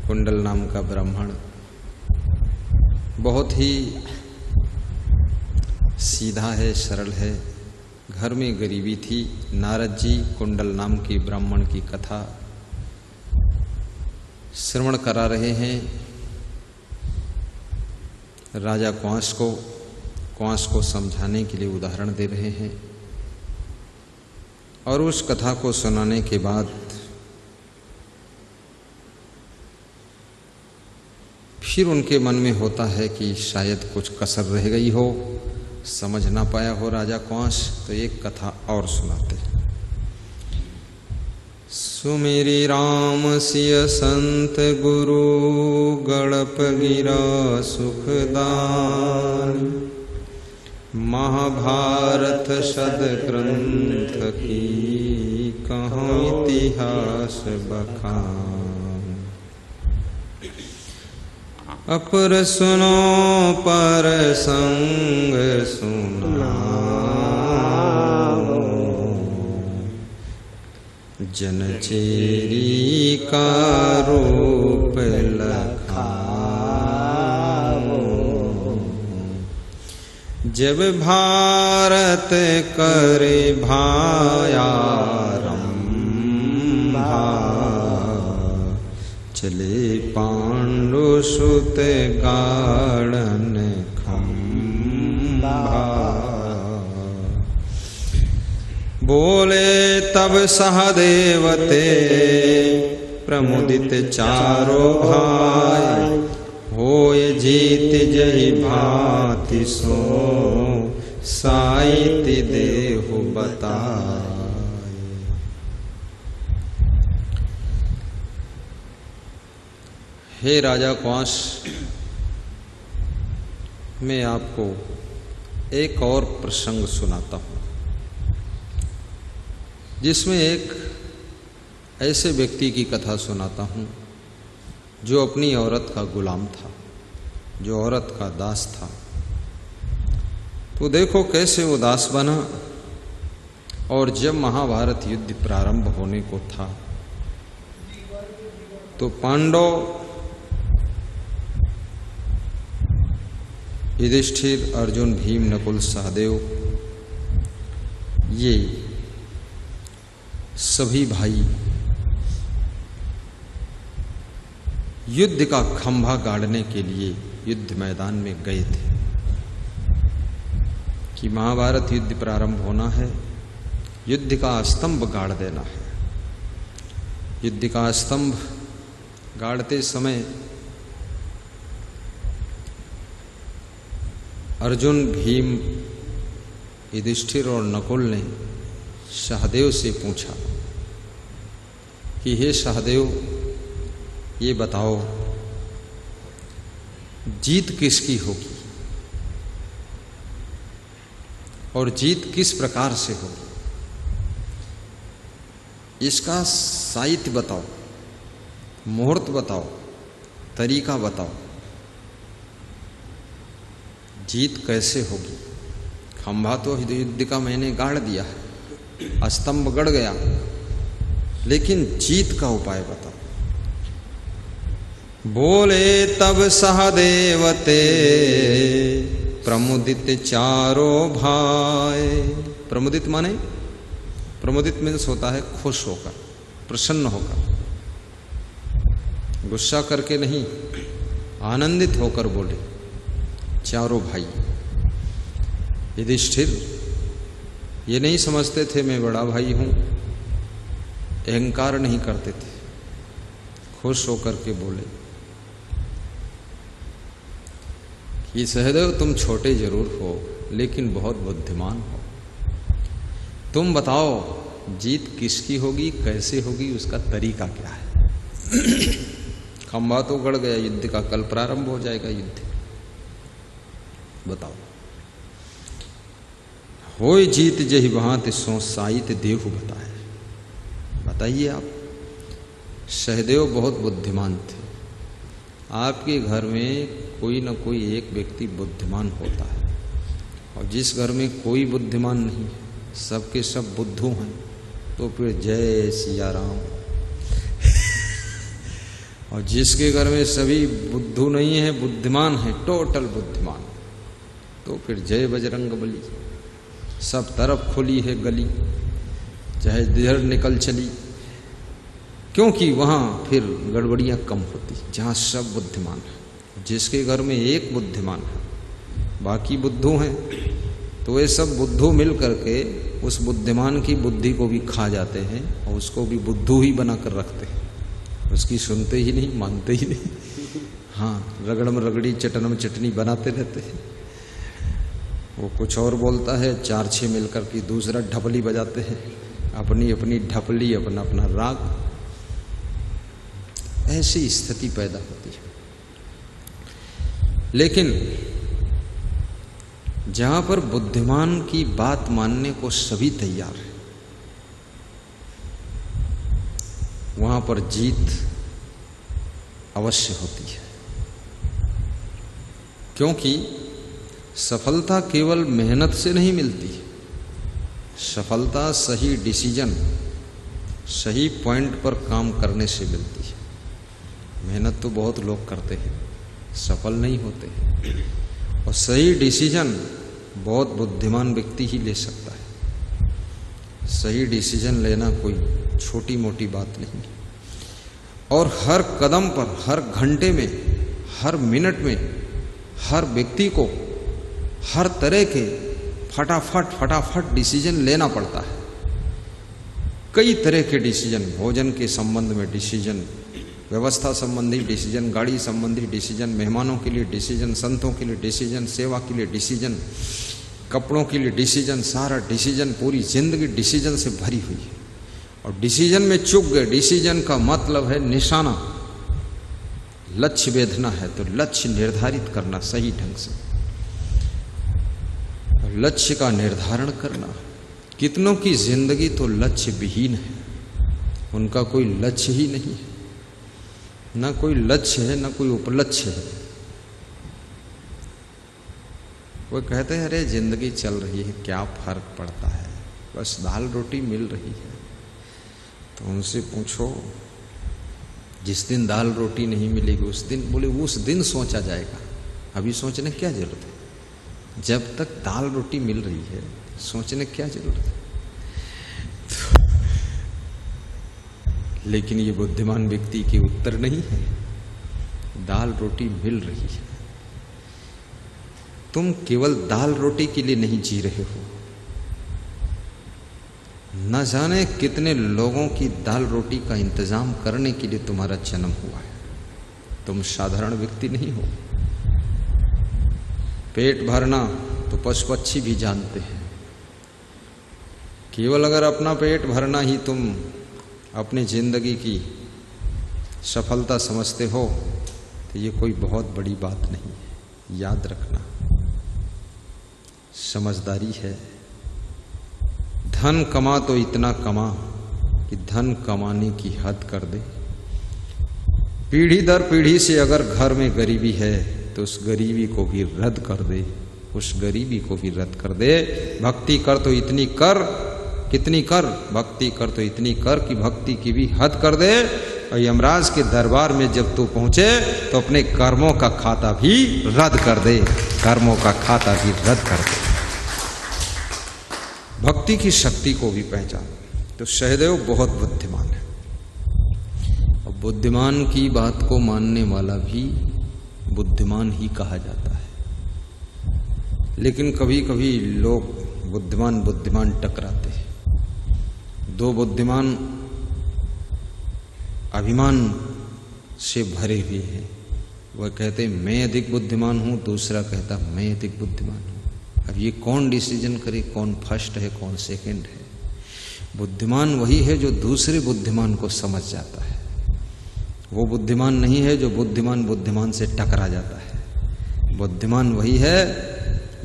कुंडल नाम का ब्राह्मण बहुत ही सीधा है, सरल है। घर में गरीबी थी। नारद जी कुंडल नाम के ब्राह्मण की कथा श्रवण करा रहे हैं। राजा कंस को समझाने के लिए उदाहरण दे रहे हैं। और उस कथा को सुनाने के बाद फिर उनके मन में होता है कि शायद कुछ कसर रह गई हो, समझ ना पाया हो राजा कंस, तो एक कथा और सुनाते हैं। सुमिरि राम सिय संत गुरु, गड़प गिरा सुखदान। महाभारत सद ग्रंथ की, कहाँ इतिहास बखान। अपर सुनो पर संग सुनाओ, जनचेरी का रूप लखाओ। जब भारत करे भायारंभा, चले पांडु सुत गाड़न खंभा। बोले तब सहदेवते, प्रमुदित चारों भाई। होय जीत जहि भांति सो, साहित्य देहु बताए। हे राजा कंस, मैं आपको एक और प्रसंग सुनाता हूँ, जिसमें एक ऐसे व्यक्ति की कथा सुनाता हूँ जो अपनी औरत का गुलाम था, जो औरत का दास था। तो देखो कैसे वो दास बना। और जब महाभारत युद्ध प्रारंभ होने को था तो पांडव युधिष्ठिर, अर्जुन, भीम, नकुल, सहदेव, ये सभी भाई युद्ध का खंभा गाड़ने के लिए युद्ध मैदान में गए थे कि महाभारत युद्ध प्रारंभ होना है, युद्ध का स्तंभ गाड़ देना है। युद्ध का स्तंभ गाड़ते समय अर्जुन, भीम, युधिष्ठिर और नकुल ने सहदेव से पूछा कि हे सहदेव, ये बताओ जीत किसकी होगी और जीत किस प्रकार से होगी, इसका साहित्य बताओ, मुहूर्त बताओ, तरीका बताओ। जीत कैसे होगी? खंभा तो युद्ध का मैंने गाड़ दिया है, स्तंभ गड़ गया, लेकिन जीत का उपाय बताओ। बोले तब सहदेवते, प्रमुदित चारों भाई। प्रमुदित माने, प्रमुदित मीन्स होता है खुश होकर, प्रसन्न होकर, गुस्सा करके नहीं, आनंदित होकर बोले चारों भाई। युधिष्ठिर ये नहीं समझते थे मैं बड़ा भाई हूं, अहंकार नहीं करते थे, खुश होकर के बोले कि सहदेव तुम छोटे जरूर हो लेकिन बहुत बुद्धिमान हो। तुम बताओ जीत किसकी होगी, कैसे होगी, उसका तरीका क्या है। खंभा तो गड़ गया युद्ध का, कल प्रारंभ हो जाएगा युद्ध, बताओ। होय जीत जहि भांति सो, साहित्य देहु बताए। बताइए आप। सहदेव बहुत बुद्धिमान थे। आपके घर में कोई न कोई एक व्यक्ति बुद्धिमान होता है, और जिस घर में कोई बुद्धिमान नहीं है, सबके सब बुद्धू हैं, तो फिर जय सिया राम। और जिसके घर में सभी बुद्धू नहीं है, बुद्धिमान है, टोटल बुद्धिमान, तो फिर जय बजरंग बली, सब तरफ खुली है गली, चाहे जिधर निकल चली, क्योंकि वहां फिर गड़बड़ियां कम होती जहां सब बुद्धिमान है। जिसके घर में एक बुद्धिमान है, बाकी बुद्धू हैं, तो वे सब बुद्धू मिल करके उस बुद्धिमान की बुद्धि को भी खा जाते हैं और उसको भी बुद्धू ही बना कर रखते हैं, उसकी सुनते ही नहीं, मानते ही नहीं। हाँ, रगड़म रगड़ी चटनम चटनी बनाते रहते हैं। वो कुछ और बोलता है, 4-6 मिलकर के दूसरा ढपली बजाते हैं, अपनी अपनी ढपली, अपना अपना राग। ऐसी स्थिति पैदा होती है। लेकिन जहां पर बुद्धिमान की बात मानने को सभी तैयार है, वहां पर जीत अवश्य होती है। क्योंकि सफलता केवल मेहनत से नहीं मिलती, सफलता सही डिसीजन, सही पॉइंट पर काम करने से मिलती है। मेहनत तो बहुत लोग करते हैं, सफल नहीं होते हैं, और सही डिसीजन बहुत बुद्धिमान व्यक्ति ही ले सकता है। सही डिसीजन लेना कोई छोटी मोटी बात नहीं है। और हर कदम पर, हर घंटे में, हर मिनट में, हर व्यक्ति को हर तरह के फटाफट डिसीजन लेना पड़ता है। कई तरह के डिसीजन, भोजन के संबंध में डिसीजन, व्यवस्था संबंधी डिसीजन, गाड़ी संबंधी डिसीजन, मेहमानों के लिए डिसीजन, संतों के लिए डिसीजन, सेवा के लिए डिसीजन, कपड़ों के लिए डिसीजन, सारा डिसीजन, पूरी जिंदगी डिसीजन से भरी हुई है। और डिसीजन में चूक गए, डिसीजन का मतलब है निशाना, लक्ष्य वेधना है तो लक्ष्य निर्धारित करना सही ढंग से, लक्ष्य का निर्धारण करना। कितनों की जिंदगी तो लक्ष्य विहीन है, उनका कोई लक्ष्य ही नहीं है, ना कोई लक्ष्य है ना कोई उपलक्ष्य है। वो कहते हैं अरे जिंदगी चल रही है, क्या फर्क पड़ता है, बस दाल रोटी मिल रही है। तो उनसे पूछो, जिस दिन दाल रोटी नहीं मिलेगी उस दिन, बोले उस दिन सोचा जाएगा, अभी सोचने क्या जरूरत है, जब तक दाल रोटी मिल रही है सोचने क्या जरूरत है। लेकिन ये बुद्धिमान व्यक्ति के उत्तर नहीं है, दाल रोटी मिल रही है, तुम केवल दाल रोटी के लिए नहीं जी रहे हो, न जाने कितने लोगों की दाल रोटी का इंतजाम करने के लिए तुम्हारा जन्म हुआ है। तुम साधारण व्यक्ति नहीं हो। पेट भरना तो पशु पक्षी भी जानते हैं। केवल अगर अपना पेट भरना ही तुम अपनी जिंदगी की सफलता समझते हो तो ये कोई बहुत बड़ी बात नहीं है। याद रखना, समझदारी है। धन कमा तो इतना कमा कि धन कमाने की हद कर दे। पीढ़ी दर पीढ़ी से अगर घर में गरीबी है तो उस गरीबी को भी रद्द कर दे, उस गरीबी को भी रद्द कर दे। भक्ति कर तो इतनी कर, कितनी कर, भक्ति कर तो इतनी कर कि भक्ति की भी हद कर दे। और यमराज के दरबार में जब तू पहुंचे तो अपने कर्मों का खाता भी रद्द कर दे, कर्मों का खाता भी रद्द कर दे। भक्ति की शक्ति को भी पहचान। तो सहदेव बहुत बुद्धिमान है, और बुद्धिमान की बात को मानने वाला भी बुद्धिमान ही कहा जाता है। लेकिन कभी कभी लोग बुद्धिमान बुद्धिमान टकराते हैं। दो बुद्धिमान अभिमान से भरे हुए हैं। वह कहते मैं अधिक बुद्धिमान हूं, दूसरा कहता मैं अधिक बुद्धिमान हूं। अब ये कौन डिसीजन करे, कौन फर्स्ट है कौन सेकंड है? बुद्धिमान वही है जो दूसरे बुद्धिमान को समझ जाता है। वो बुद्धिमान नहीं है जो बुद्धिमान से टकरा जाता है। बुद्धिमान वही है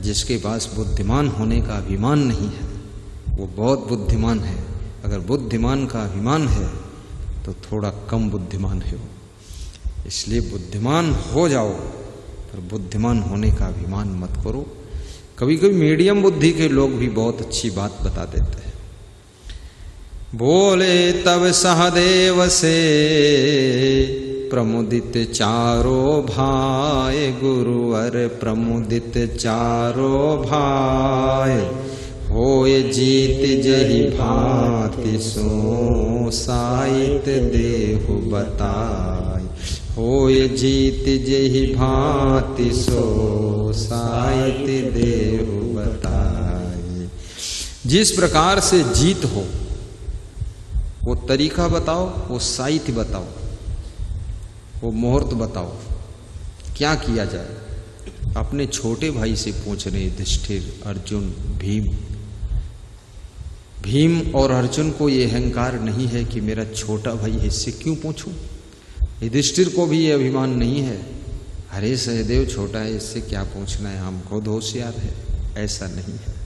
जिसके पास बुद्धिमान होने का अभिमान नहीं है, वो बहुत बुद्धिमान है। अगर बुद्धिमान का अभिमान है तो थोड़ा कम बुद्धिमान है वो। इसलिए बुद्धिमान हो जाओ, पर बुद्धिमान होने का अभिमान मत करो। कभी कभी मीडियम बुद्धि के लोग भी बहुत अच्छी बात बता देते हैं। बोले तब सहदेव से प्रमुदित चारो भाई, गुरुवर प्रमुदित चारो भाई। होय जीत जहि भांति सो साहित देहु बताय। होय जीत जहि भांति सो साहित देहु बताय। जिस प्रकार से जीत हो वो तरीका बताओ, वो साहित्य बताओ, वो मुहूर्त बताओ, क्या किया जाए। अपने छोटे भाई से पूछ रहे युधिष्ठिर, अर्जुन, भीम। भीम और अर्जुन को ये अहंकार नहीं है कि मेरा छोटा भाई है, इससे क्यों पूछूं। युधिष्ठिर को भी ये अभिमान नहीं है, अरे सहदेव छोटा है, इससे क्या पूछना है, हम खुद होशियार है। ऐसा नहीं है।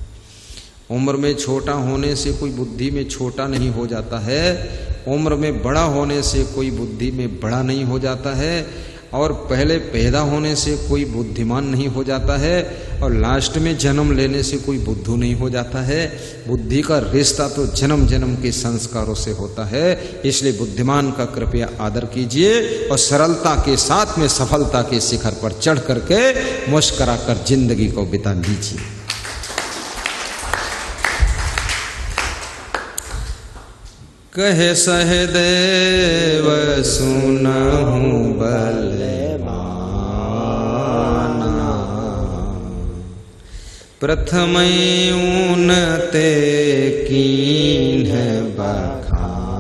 उम्र में छोटा होने से कोई बुद्धि में छोटा नहीं हो जाता है, उम्र में बड़ा होने से कोई बुद्धि में बड़ा नहीं हो जाता है, और पहले पैदा होने से कोई बुद्धिमान नहीं हो जाता है, और लास्ट में जन्म लेने से कोई बुद्धू नहीं हो जाता है। बुद्धि का रिश्ता तो जन्म जन्म के संस्कारों से होता है। इसलिए बुद्धिमान का कृपया आदर कीजिए और सरलता के साथ में सफलता के शिखर पर चढ़ करके मुस्कुरा कर जिंदगी को बिता लीजिए। कहे सहदेव सुनहु बलवाना, प्रथम उनते कीन्ह बखाना।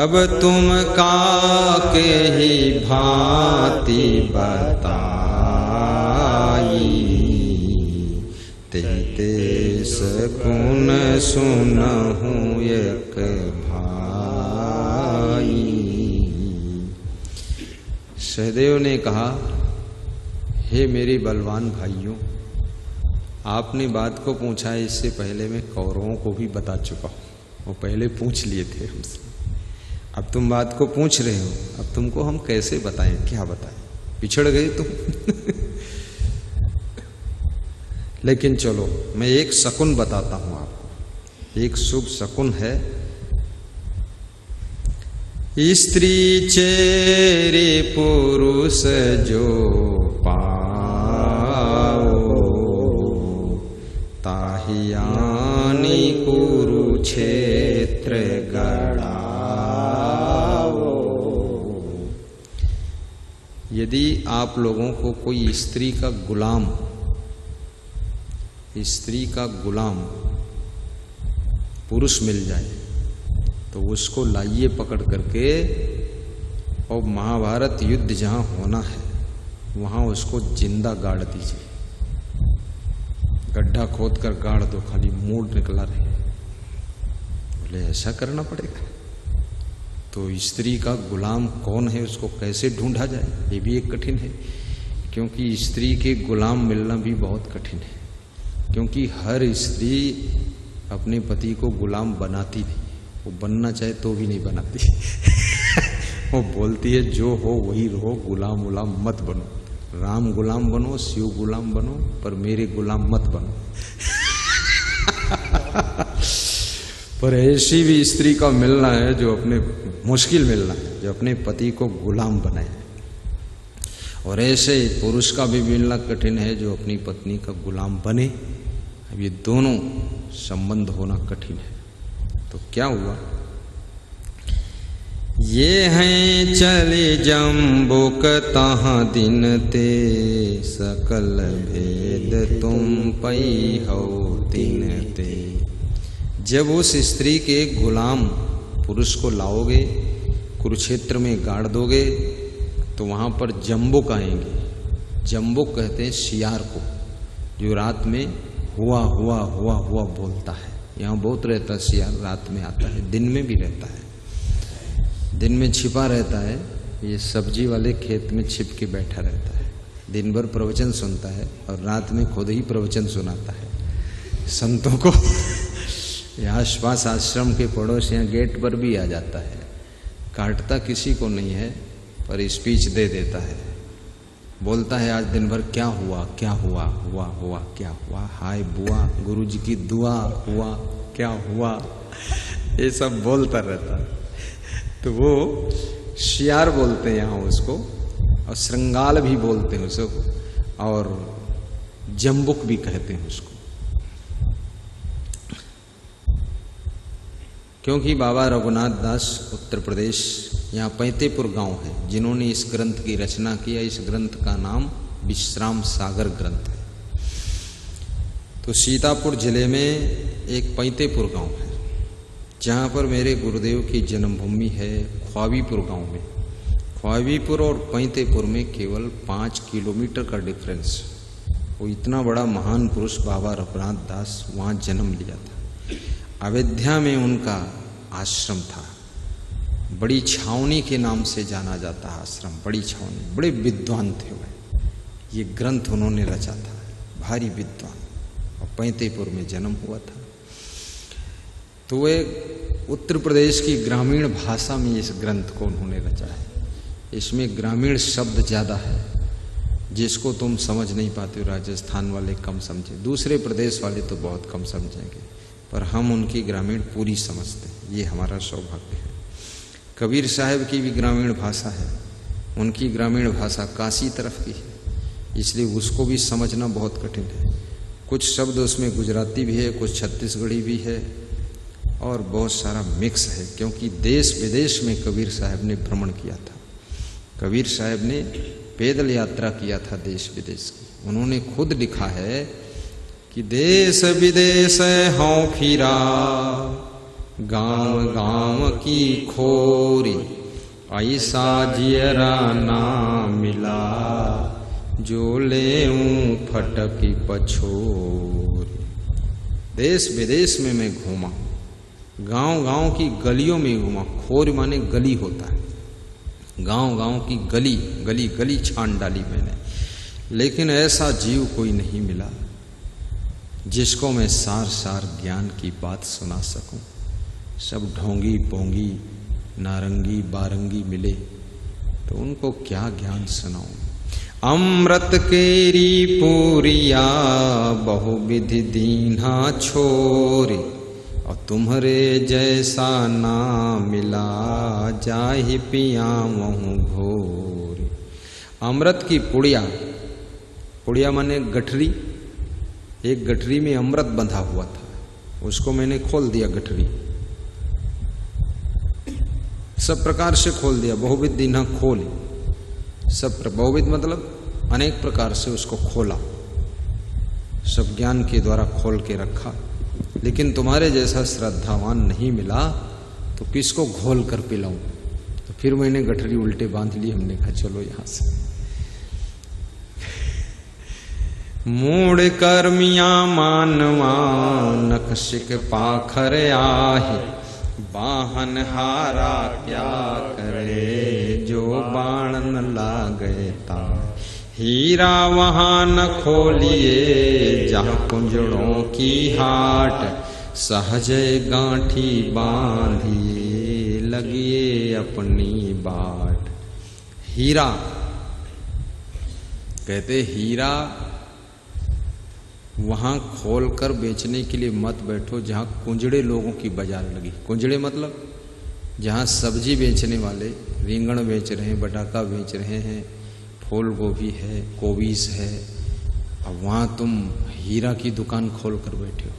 अब तुम काके ही भांति बताई, ते सकुन सुनहु एक भाई। सहदेव ने कहा, हे मेरे बलवान भाइयों, आपने बात को पूछा है, इससे पहले मैं कौरवों को भी बता चुका हूं। वो पहले पूछ लिए थे हमसे, अब तुम बात को पूछ रहे हो, अब तुमको हम कैसे बताएं, क्या बताएं, पिछड़ गए तुम। लेकिन चलो मैं एक शकुन बताता हूं आपको, एक शुभ शकुन है। स्त्री चेरे पुरुष जो पाओ, ताहियानी कुरुक्षेत्र गड़ाओ। यदि आप लोगों को कोई स्त्री का गुलाम पुरुष मिल जाए तो उसको लाइए पकड़ करके, और महाभारत युद्ध जहां होना है वहां उसको जिंदा गाड़ दीजिए। गड्ढा खोद कर गाड़ दो, खाली मूड निकला रहे। बोले ऐसा करना पड़ेगा। तो स्त्री का गुलाम कौन है, उसको कैसे ढूंढा जाए, ये भी एक कठिन है। क्योंकि स्त्री के गुलाम मिलना भी बहुत कठिन है, क्योंकि हर स्त्री अपने पति को गुलाम बनाती नहीं, वो बनना चाहे तो भी नहीं बनाती। वो बोलती है जो हो वही रहो, गुलाम गुलाम मत बनो। राम गुलाम बनो, शिव गुलाम बनो, पर मेरे गुलाम मत बनो। पर ऐसी भी स्त्री का मिलना है जो अपने, मुश्किल मिलना है जो अपने पति को गुलाम बनाए, और ऐसे पुरुष का भी मिलना कठिन है जो अपनी पत्नी का गुलाम बने। अब ये दोनों संबंध होना कठिन है। तो क्या हुआ, ये हैं चले जम्बुक तहाँ दिन ते, सकल भेद तुम पई हो दिन ते। जब उस स्त्री के गुलाम पुरुष को लाओगे, कुरुक्षेत्र में गाड़ दोगे, तो वहां पर जम्बुक आएंगे। जम्बुक कहते हैं शियार को, जो रात में हुआ हुआ हुआ हुआ बोलता है। यहाँ बहुत रहता है शियार, रात में आता है, दिन में भी रहता है। दिन में छिपा रहता है, ये सब्जी वाले खेत में छिप के बैठा रहता है। दिन भर प्रवचन सुनता है और रात में खुद ही प्रवचन सुनाता है संतों को। आसपास आश्रम के पड़ोस यहाँ गेट पर भी आ जाता है। काटता किसी को नहीं है, पर स्पीच दे देता है। बोलता है आज दिन भर क्या हुआ, क्या हुआ, हुआ हुआ क्या हुआ, हाय बुआ, गुरुजी की दुआ, हुआ क्या हुआ, ये सब बोलता रहता तो वो शियार बोलते हैं यहाँ उसको, और श्रृंगाल भी बोलते हैं उसको, और जम्बुक भी कहते हैं उसको। क्योंकि बाबा रघुनाथ दास उत्तर प्रदेश, यहाँ पैंतेपुर गांव है, जिन्होंने इस ग्रंथ की रचना किया। इस ग्रंथ का नाम विश्राम सागर ग्रंथ है। तो सीतापुर जिले में एक पैंतेपुर गांव है, जहाँ पर मेरे गुरुदेव की जन्मभूमि है, ख्वाबीपुर गांव में। ख्वाबीपुर और पैंतेपुर में केवल 5 किलोमीटर का डिफरेंस। वो इतना बड़ा महान पुरुष बाबा रघुनाथ दास वहाँ जन्म लिया था। अयोध्या में उनका आश्रम था, बड़ी छावनी के नाम से जाना जाता है आश्रम, बड़ी छावनी। बड़े विद्वान थे वह, ये ग्रंथ उन्होंने रचा था, भारी विद्वान, और पैंतेपुर में जन्म हुआ था। तो वे उत्तर प्रदेश की ग्रामीण भाषा में इस ग्रंथ को उन्होंने रचा है। इसमें ग्रामीण शब्द ज़्यादा है, जिसको तुम समझ नहीं पाते हो। राजस्थान वाले कम समझे, दूसरे प्रदेश वाले तो बहुत कम समझेंगे, पर हम उनकी ग्रामीण पूरी समझते हैं, ये हमारा सौभाग्य है। कबीर साहब की भी ग्रामीण भाषा है, उनकी ग्रामीण भाषा काशी तरफ की है, इसलिए उसको भी समझना बहुत कठिन है। कुछ शब्द उसमें गुजराती भी है, कुछ छत्तीसगढ़ी भी है, और बहुत सारा मिक्स है, क्योंकि देश विदेश में कबीर साहब ने भ्रमण किया था। कबीर साहब ने पैदल यात्रा किया था देश विदेश की। उन्होंने खुद लिखा है कि देश विदेश हों फिरा, गांव गांव की खोरी, ऐसा जियरा ना मिला, जो लेऊं फटकी पछोरी। देश विदेश में मैं घूमा, गांव गांव की गलियों में घूमा। खोर माने गली होता है, गांव गांव की गली गली गली छान डाली मैंने, लेकिन ऐसा जीव कोई नहीं मिला जिसको मैं सार सार ज्ञान की बात सुना सकूं। सब ढोंगी पोंगी नारंगी बारंगी मिले, तो उनको क्या ज्ञान सुनाऊं। अमृत केरी पूरिया बहुविधि दीन्हा छोरी, और तुम्हारे जैसा ना मिला, जाहि पिया महु घोरी। अमृत की पुड़िया, पुड़िया माने गठरी, एक गठरी में अमृत बंधा हुआ था, उसको मैंने खोल दिया गठरी, सब प्रकार से खोल दिया। बहुविध दीन्हा खोली, सब बहुविध मतलब अनेक प्रकार से उसको खोला, सब ज्ञान के द्वारा खोल के रखा। लेकिन तुम्हारे जैसा श्रद्धावान नहीं मिला, तो किसको घोल कर पिलाऊं। तो फिर मैंने गठरी उल्टे बांध ली, हमने कहा चलो यहां से। मूड कर्मिया मानवा नखशिक पाखर आही, बाहन हारा क्या करे, जो बाण न लागे ता। हीरा वहां न खोलिए जहाँ कुंजड़ों की हाट, सहज गांठी बांधिए लगिए अपनी बाट। हीरा कहते, हीरा वहां खोलकर बेचने के लिए मत बैठो जहाँ कुंजड़े लोगों की बाजार लगी। कुंजड़े मतलब जहाँ सब्जी बेचने वाले रिंगण बेच रहे हैं, बटाका बेच रहे हैं, फूल गोभी है, कोबीज है, अब वहाँ तुम हीरा की दुकान खोल कर बैठे हो।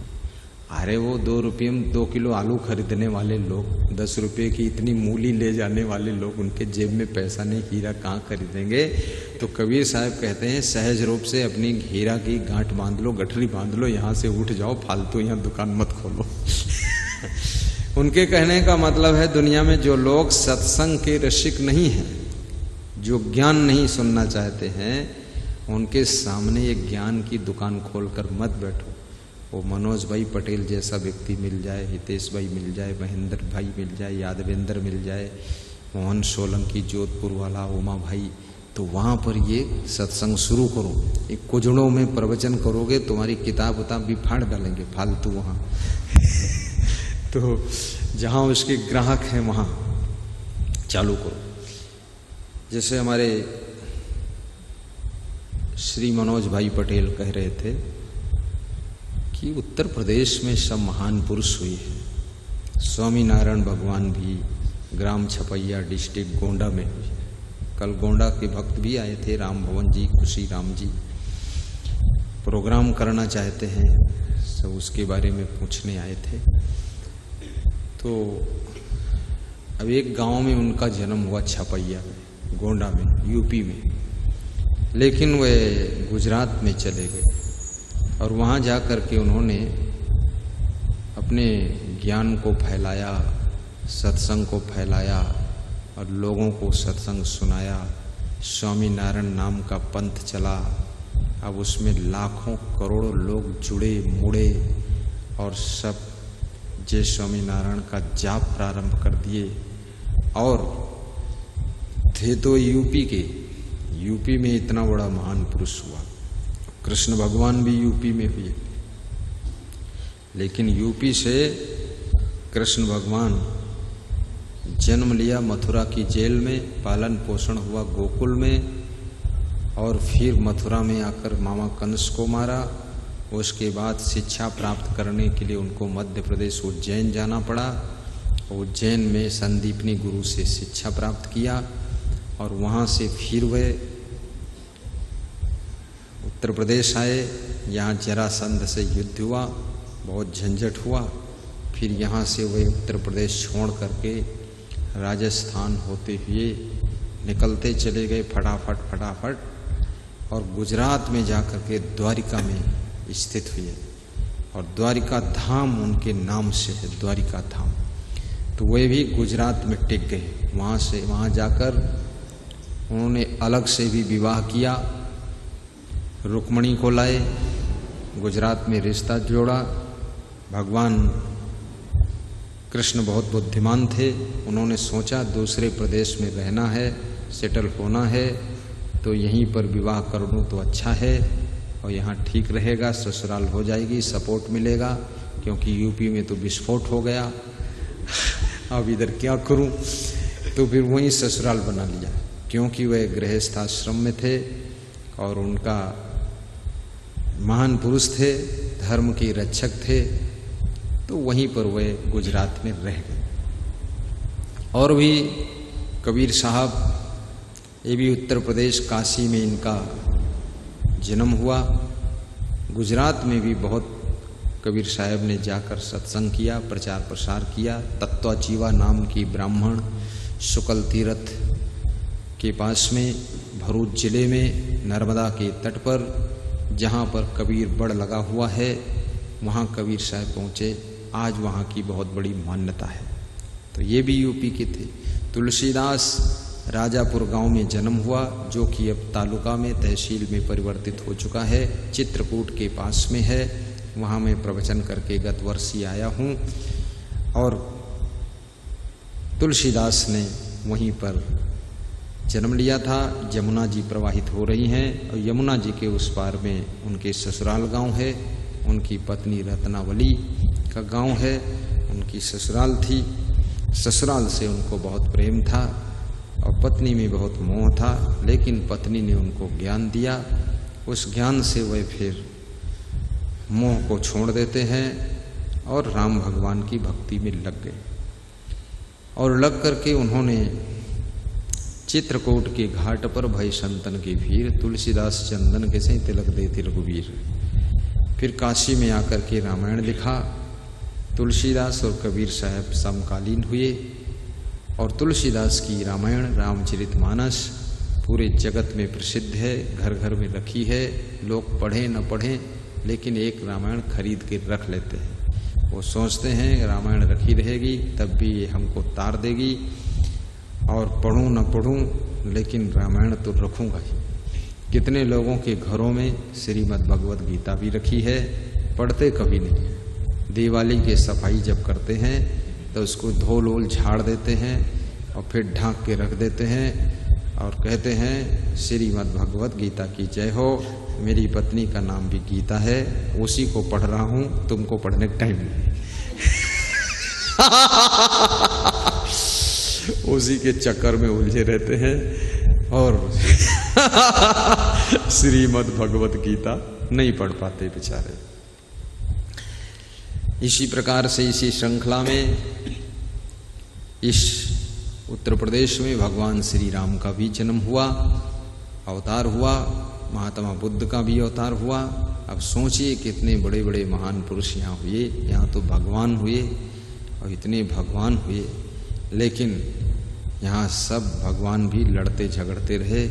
अरे वो 2 रुपये में 2 किलो आलू खरीदने वाले लोग, 10 रुपये की इतनी मूली ले जाने वाले लोग, उनके जेब में पैसा नहीं, हीरा कहाँ खरीदेंगे। तो कबीर साहब कहते हैं सहज रूप से अपनी हीरा की गांठ बांध लो, गठरी बांध लो, यहाँ से उठ जाओ, फालतू यहाँ दुकान मत खोलो। उनके कहने का मतलब है दुनिया में जो लोग सत्संग के रसिक नहीं हैं, जो ज्ञान नहीं सुनना चाहते हैं, उनके सामने ये ज्ञान की दुकान खोलकर मत बैठो। वो मनोज भाई पटेल जैसा व्यक्ति मिल जाए, हितेश भाई मिल जाए, महेंद्र भाई मिल जाए, यादवेंद्र मिल जाए, मोहन सोलंकी जोधपुर वाला, उमा भाई, तो वहाँ पर ये सत्संग शुरू करो। एक कुजड़ों में प्रवचन करोगे, तुम्हारी किताब उताब भी फाड़ डालेंगे फालतू वहाँ। तो जहाँ उसके ग्राहक हैं वहाँ चालू करो। जैसे हमारे श्री मनोज भाई पटेल कह रहे थे कि उत्तर प्रदेश में सब महान पुरुष हुए हैं। स्वामी नारायण भगवान भी, ग्राम छपैया, डिस्ट्रिक्ट गोंडा में हुई। कल गोंडा के भक्त भी आए थे, राम भवन जी, खुशी राम जी, प्रोग्राम करना चाहते हैं, सब उसके बारे में पूछने आए थे। तो अब एक गांव में उनका जन्म हुआ, छपैया में, गोंडा में, यूपी में, लेकिन वे गुजरात में चले गए और वहाँ जा कर के उन्होंने अपने ज्ञान को फैलाया, सत्संग को फैलाया और लोगों को सत्संग सुनाया। स्वामी नारायण नाम का पंथ चला। अब उसमें लाखों करोड़ों लोग जुड़े मुड़े और सब जय स्वामी नारायण का जाप प्रारंभ कर दिए। और थे तो यूपी में इतना बड़ा महान पुरुष हुआ। कृष्ण भगवान भी यूपी में हुए, लेकिन यूपी से कृष्ण भगवान जन्म लिया मथुरा की जेल में, पालन पोषण हुआ गोकुल में, और फिर मथुरा में आकर मामा कंस को मारा। उसके बाद शिक्षा प्राप्त करने के लिए उनको मध्य प्रदेश उज्जैन जाना पड़ा। उज्जैन में संदीपनी गुरु से शिक्षा प्राप्त किया और वहाँ से फिर वे उत्तर प्रदेश आए। यहाँ जरासंध से युद्ध हुआ, बहुत झंझट हुआ। फिर यहाँ से वे उत्तर प्रदेश छोड़ करके राजस्थान होते हुए निकलते चले गए फटाफट, और गुजरात में जाकर के द्वारिका में स्थित हुए। और द्वारिका धाम उनके नाम से है, द्वारिका धाम। तो वे भी गुजरात में टिक गए। वहाँ जाकर उन्होंने अलग से भी विवाह किया, रुक्मणी को लाए, गुजरात में रिश्ता जोड़ा। भगवान कृष्ण बहुत बुद्धिमान थे। उन्होंने सोचा दूसरे प्रदेश में रहना है, सेटल होना है, तो यहीं पर विवाह कर लूँ तो अच्छा है और यहाँ ठीक रहेगा, ससुराल हो जाएगी, सपोर्ट मिलेगा। क्योंकि यूपी में तो विस्फोट हो गया, अब इधर क्या करूँ। तो फिर वहीं ससुराल बना लिया, क्योंकि वह गृहस्थ आश्रम में थे और उनका महान पुरुष थे, धर्म के रक्षक थे। तो वहीं पर वे गुजरात में रह गए। और भी कबीर साहब, ये भी उत्तर प्रदेश काशी में इनका जन्म हुआ। गुजरात में भी बहुत कबीर साहब ने जाकर सत्संग किया, प्रचार प्रसार किया। तत्वाजीवा नाम की ब्राह्मण शुक्ल तीर्थ के पास में, भरूच जिले में, नर्मदा के तट पर, जहाँ पर कबीर बड़ लगा हुआ है, वहाँ कबीर साहब पहुँचे। आज वहाँ की बहुत बड़ी मान्यता है। तो ये भी यूपी के थे। तुलसीदास राजापुर गांव में जन्म हुआ, जो कि अब तालुका में, तहसील में परिवर्तित हो चुका है। चित्रकूट के पास में है। वहाँ मैं प्रवचन करके गत वर्ष ही आया हूँ। और तुलसीदास ने वहीं पर जन्म लिया था। यमुना जी प्रवाहित हो रही हैं और यमुना जी के उस पार में उनके ससुराल गांव है। उनकी पत्नी रत्नावली का गांव है, उनकी ससुराल थी। ससुराल से उनको बहुत प्रेम था और पत्नी में बहुत मोह था, लेकिन पत्नी ने उनको ज्ञान दिया। उस ज्ञान से वे फिर मोह को छोड़ देते हैं और राम भगवान की भक्ति में लग गए। और लग करके उन्होंने चित्रकूट के घाट पर भय संतन के भीर, तुलसीदास चंदन के से तिलक देती रघुवीर। फिर काशी में आकर के रामायण लिखा। तुलसीदास और कबीर साहब समकालीन हुए और तुलसीदास की रामायण रामचरितमानस पूरे जगत में प्रसिद्ध है, घर घर में रखी है। लोग पढ़ें न पढ़ें, लेकिन एक रामायण खरीद के रख लेते हैं। वो सोचते हैं रामायण रखी रहेगी तब भी ये हमको तार देगी, और पढ़ूं न पढ़ूं लेकिन रामायण तो रखूंगा ही। कितने लोगों के घरों में श्रीमद् भगवत गीता भी रखी है, पढ़ते कभी नहीं। दिवाली की सफाई जब करते हैं तो उसको धोल ओल झाड़ देते हैं और फिर ढांक के रख देते हैं और कहते हैं श्रीमद् भगवत गीता की जय हो। मेरी पत्नी का नाम भी गीता है, उसी को पढ़ रहा हूँ, तुमको पढ़ने का टाइम नहीं। उसी के चक्कर में उलझे रहते हैं और श्रीमद् भगवत गीता नहीं पढ़ पाते बेचारे। इसी प्रकार से इसी श्रृंखला में इस उत्तर प्रदेश में भगवान श्री राम का भी जन्म हुआ, अवतार हुआ, महात्मा बुद्ध का भी अवतार हुआ। अब सोचिए कितने बड़े बड़े महान पुरुष यहाँ हुए, यहाँ तो भगवान हुए और इतने भगवान हुए, लेकिन यहाँ सब भगवान भी लड़ते झगड़ते रहे,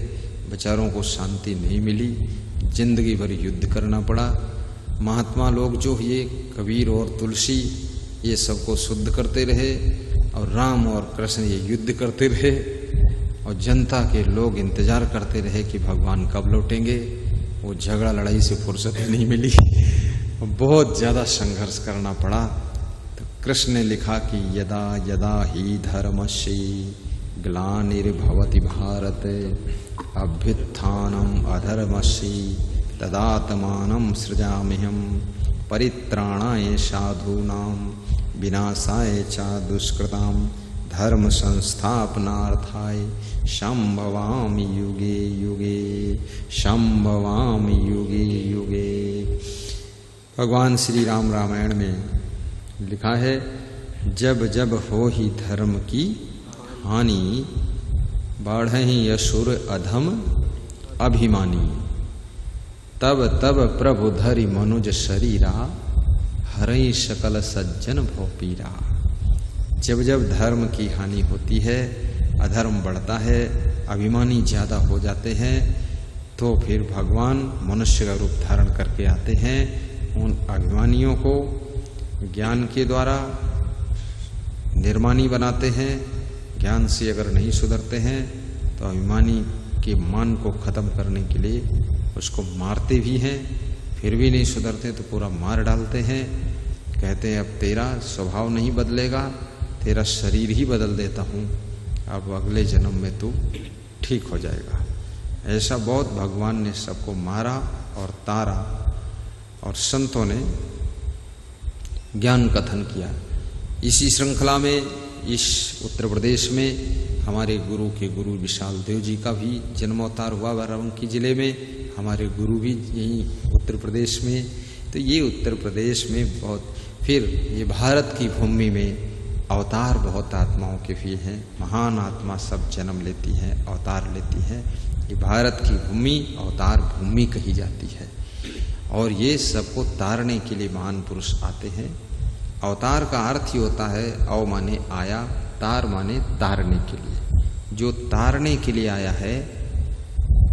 बेचारों को शांति नहीं मिली, जिंदगी भर युद्ध करना पड़ा। महात्मा लोग जो हुए, कबीर और तुलसी, ये सबको शुद्ध करते रहे और राम और कृष्ण ये युद्ध करते रहे और जनता के लोग इंतजार करते रहे कि भगवान कब लौटेंगे। वो झगड़ा लड़ाई से फुर्सत ही नहीं मिली, बहुत ज़्यादा संघर्ष करना पड़ा। तो कृष्ण ने लिखा कि यदा यदा ही धर्मस्य ग्लानिर्भवति भारत अभ्युत्थानम् अधर्मस्य तदात्मानं सृजाम्यहं परित्राणाय साधूनां विनाशाय च दुष्कृतां धर्म संस्थापनार्थाय संभवामि युगे युगे, संभवामि युगे युगे। भगवान श्री राम रामायण में लिखा है, जब जब हो ही धर्म की हानि बाढ़हि असुर अधम अभिमानी, तब तब प्रभु धरि मनुज शरीरा हरई सकल सज्जन भव पीरा। जब जब धर्म की हानि होती है, अधर्म बढ़ता है, अभिमानी ज़्यादा हो जाते हैं, तो फिर भगवान मनुष्य का रूप धारण करके आते हैं। उन अभिमानियों को ज्ञान के द्वारा निर्मानी बनाते हैं। ज्ञान से अगर नहीं सुधरते हैं तो अभिमानी के मान को ख़त्म करने के लिए उसको मारते भी हैं, फिर भी नहीं सुधरते तो पूरा मार डालते हैं। कहते हैं अब तेरा स्वभाव नहीं बदलेगा, तेरा शरीर ही बदल देता हूँ, अब अगले जन्म में तू ठीक हो जाएगा। ऐसा बहुत भगवान ने सबको मारा और तारा, और संतों ने ज्ञान कथन किया। इसी श्रृंखला में इस उत्तर प्रदेश में हमारे गुरु के गुरु विशाल देव जी का भी जन्मोत्तार हुआ बाराबंकी जिले में। हमारे गुरु भी यहीं उत्तर प्रदेश में। तो ये उत्तर प्रदेश में बहुत, फिर ये भारत की भूमि में अवतार बहुत आत्माओं के भी हैं। महान आत्मा सब जन्म लेती हैं, अवतार लेती हैं। ये भारत की भूमि अवतार भूमि कही जाती है और ये सबको तारने के लिए महान पुरुष आते हैं। अवतार का अर्थ ही होता है अव माने आया, तार माने तारने के लिए। जो तारने के लिए आया है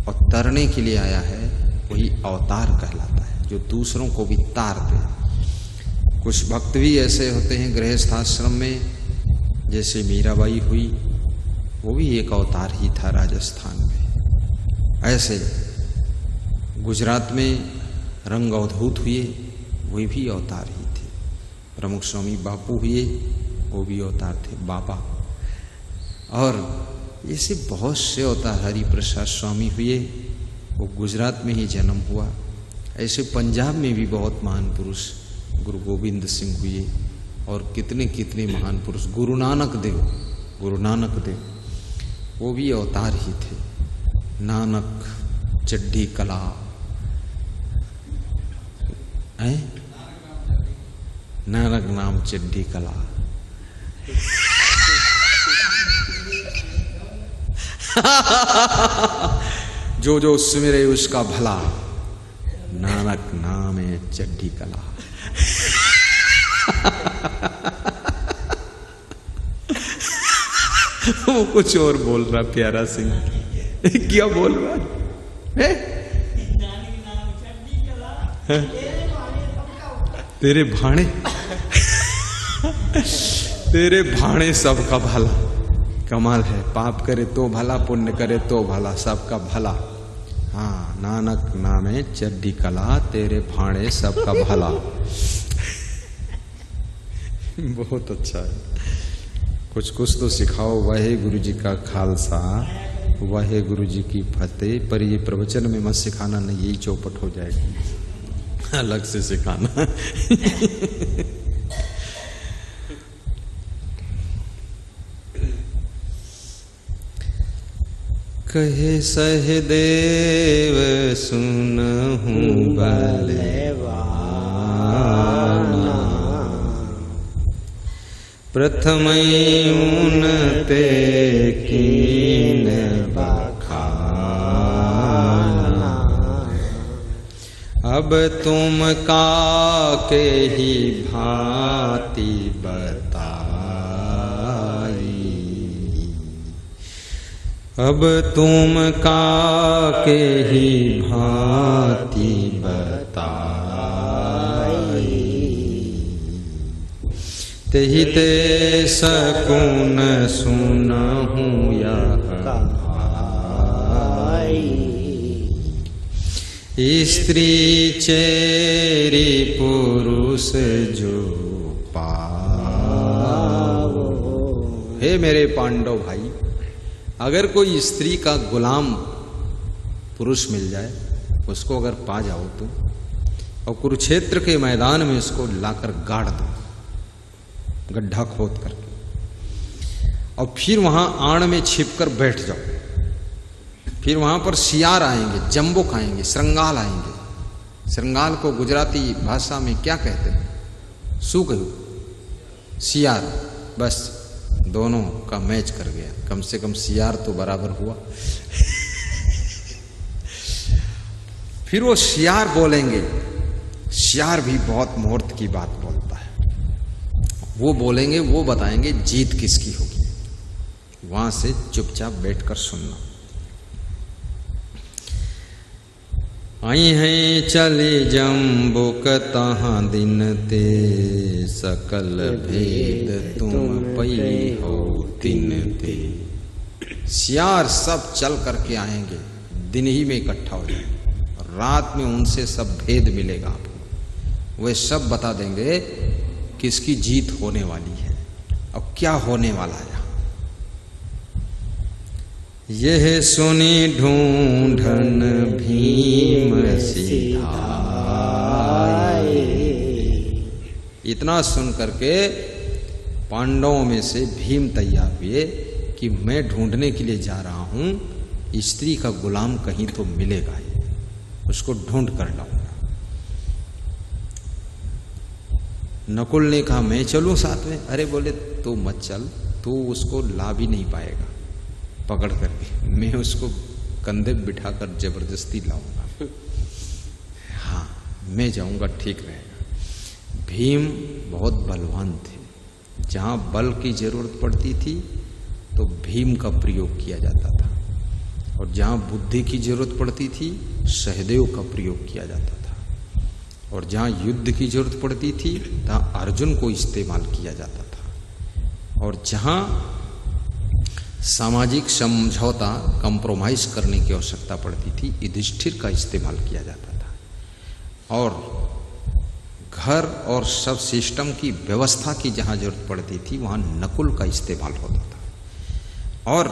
और तरने के लिए आया है वही अवतार कहलाता है, जो दूसरों को भी तार दे। कुछ भक्त भी ऐसे होते हैं गृहस्थ आश्रम में, जैसे मीराबाई हुई, वो भी एक अवतार ही था राजस्थान में। ऐसे गुजरात में रंग अवधूत हुए, वे भी अवतार ही थे। प्रमुख स्वामी बापू हुए, वो भी अवतार थे, बाबा। और ऐसे बहुत से अवतार, हरि प्रसाद स्वामी हुए, वो गुजरात में ही जन्म हुआ। ऐसे पंजाब में भी बहुत महान पुरुष गुरु गोविंद सिंह हुए और कितने कितने महान पुरुष, गुरु नानक देव, वो भी अवतार ही थे। नानक चड्ढी कला है, नानक नाम चड्ढी कला। जो जो सुमिरे उसका भला, नानक नाम है चड्ढी कला। वो कुछ और बोल रहा प्यारा सिंह, क्या बोल रहा है? तेरे भाणे तेरे भाणे सबका भला। कमाल है, पाप करे तो भला, पुण्य करे तो भला, सबका भला। हाँ, नानक नामे चड्ढी कला, तेरे भाणे सबका भला। बहुत अच्छा है। कुछ कुछ तो सिखाओ। वाहे गुरु जी का खालसा, वाहे गुरु जी की फतेह। पर ये प्रवचन में मत सिखाना, नहीं यही चौपट हो जाएगी, अलग से सिखाना। कहे सहदेव सुनहूं बलवाना, प्रथमयून ते कीन बखाना, अब तुम का के ही भांति बताई, अब तुम का के ही भांति बताई, तेहि ते सकून सुनहु यह भाई, स्त्री चेरी पुरुष जो पावो। हे मेरे पांडव भाई, अगर कोई स्त्री का गुलाम पुरुष मिल जाए, उसको अगर पा जाओ तुम और कुरुक्षेत्र के मैदान में उसको लाकर गाड़ दो, गड्ढा खोद करके, और फिर वहां आड़ में छिपकर बैठ जाओ, फिर वहां पर सियार आएंगे, जंबुक आएंगे, श्रृंगाल आएंगे। श्रृंगाल को गुजराती भाषा में क्या कहते हैं? सू कहू, सियार। बस दोनों का मैच कर गया, कम से कम सियार तो बराबर हुआ। फिर वो सियार बोलेंगे, सियार भी बहुत मुहूर्त की बात बोलता है, वो बोलेंगे, वो बताएंगे जीत किसकी होगी। वहां से चुपचाप बैठकर सुनना। आई हैं चले जम्बुक तहाँ दिन ते, सकल भेद तुम पई हो दिन ते। सियार सब चल करके आएंगे, दिन ही में इकट्ठा हो जाएंगे, रात में उनसे सब भेद मिलेगा आपको। वे सब बता देंगे किसकी जीत होने वाली है और क्या होने वाला है। यह सुनी ढूंढन भीम सिधाए। इतना सुन करके पांडवों में से भीम तैयार हुए कि मैं ढूंढने के लिए जा रहा हूं, स्त्री का गुलाम कहीं तो मिलेगा ही, उसको ढूंढ कर लाऊंगा। नकुल ने कहा मैं चलूं साथ में? अरे बोले तू मत चल, तू उसको ला भी नहीं पाएगा पकड़ करके, मैं उसको कंधे बिठाकर जबरदस्ती लाऊंगा। हाँ मैं जाऊंगा, ठीक रहेगा। भीम बहुत बलवान थे, जहां बल की जरूरत पड़ती थी तो भीम का प्रयोग किया जाता था, और जहां बुद्धि की जरूरत पड़ती थी सहदेव का प्रयोग किया जाता था, और जहां युद्ध की जरूरत पड़ती थी तहां अर्जुन को इस्तेमाल किया जाता था, और जहां सामाजिक समझौता कंप्रोमाइज करने की आवश्यकता पड़ती थी युधिष्ठिर का इस्तेमाल किया जाता था, और घर और सब सिस्टम की व्यवस्था की जहां जरूरत पड़ती थी वहां नकुल का इस्तेमाल होता था, और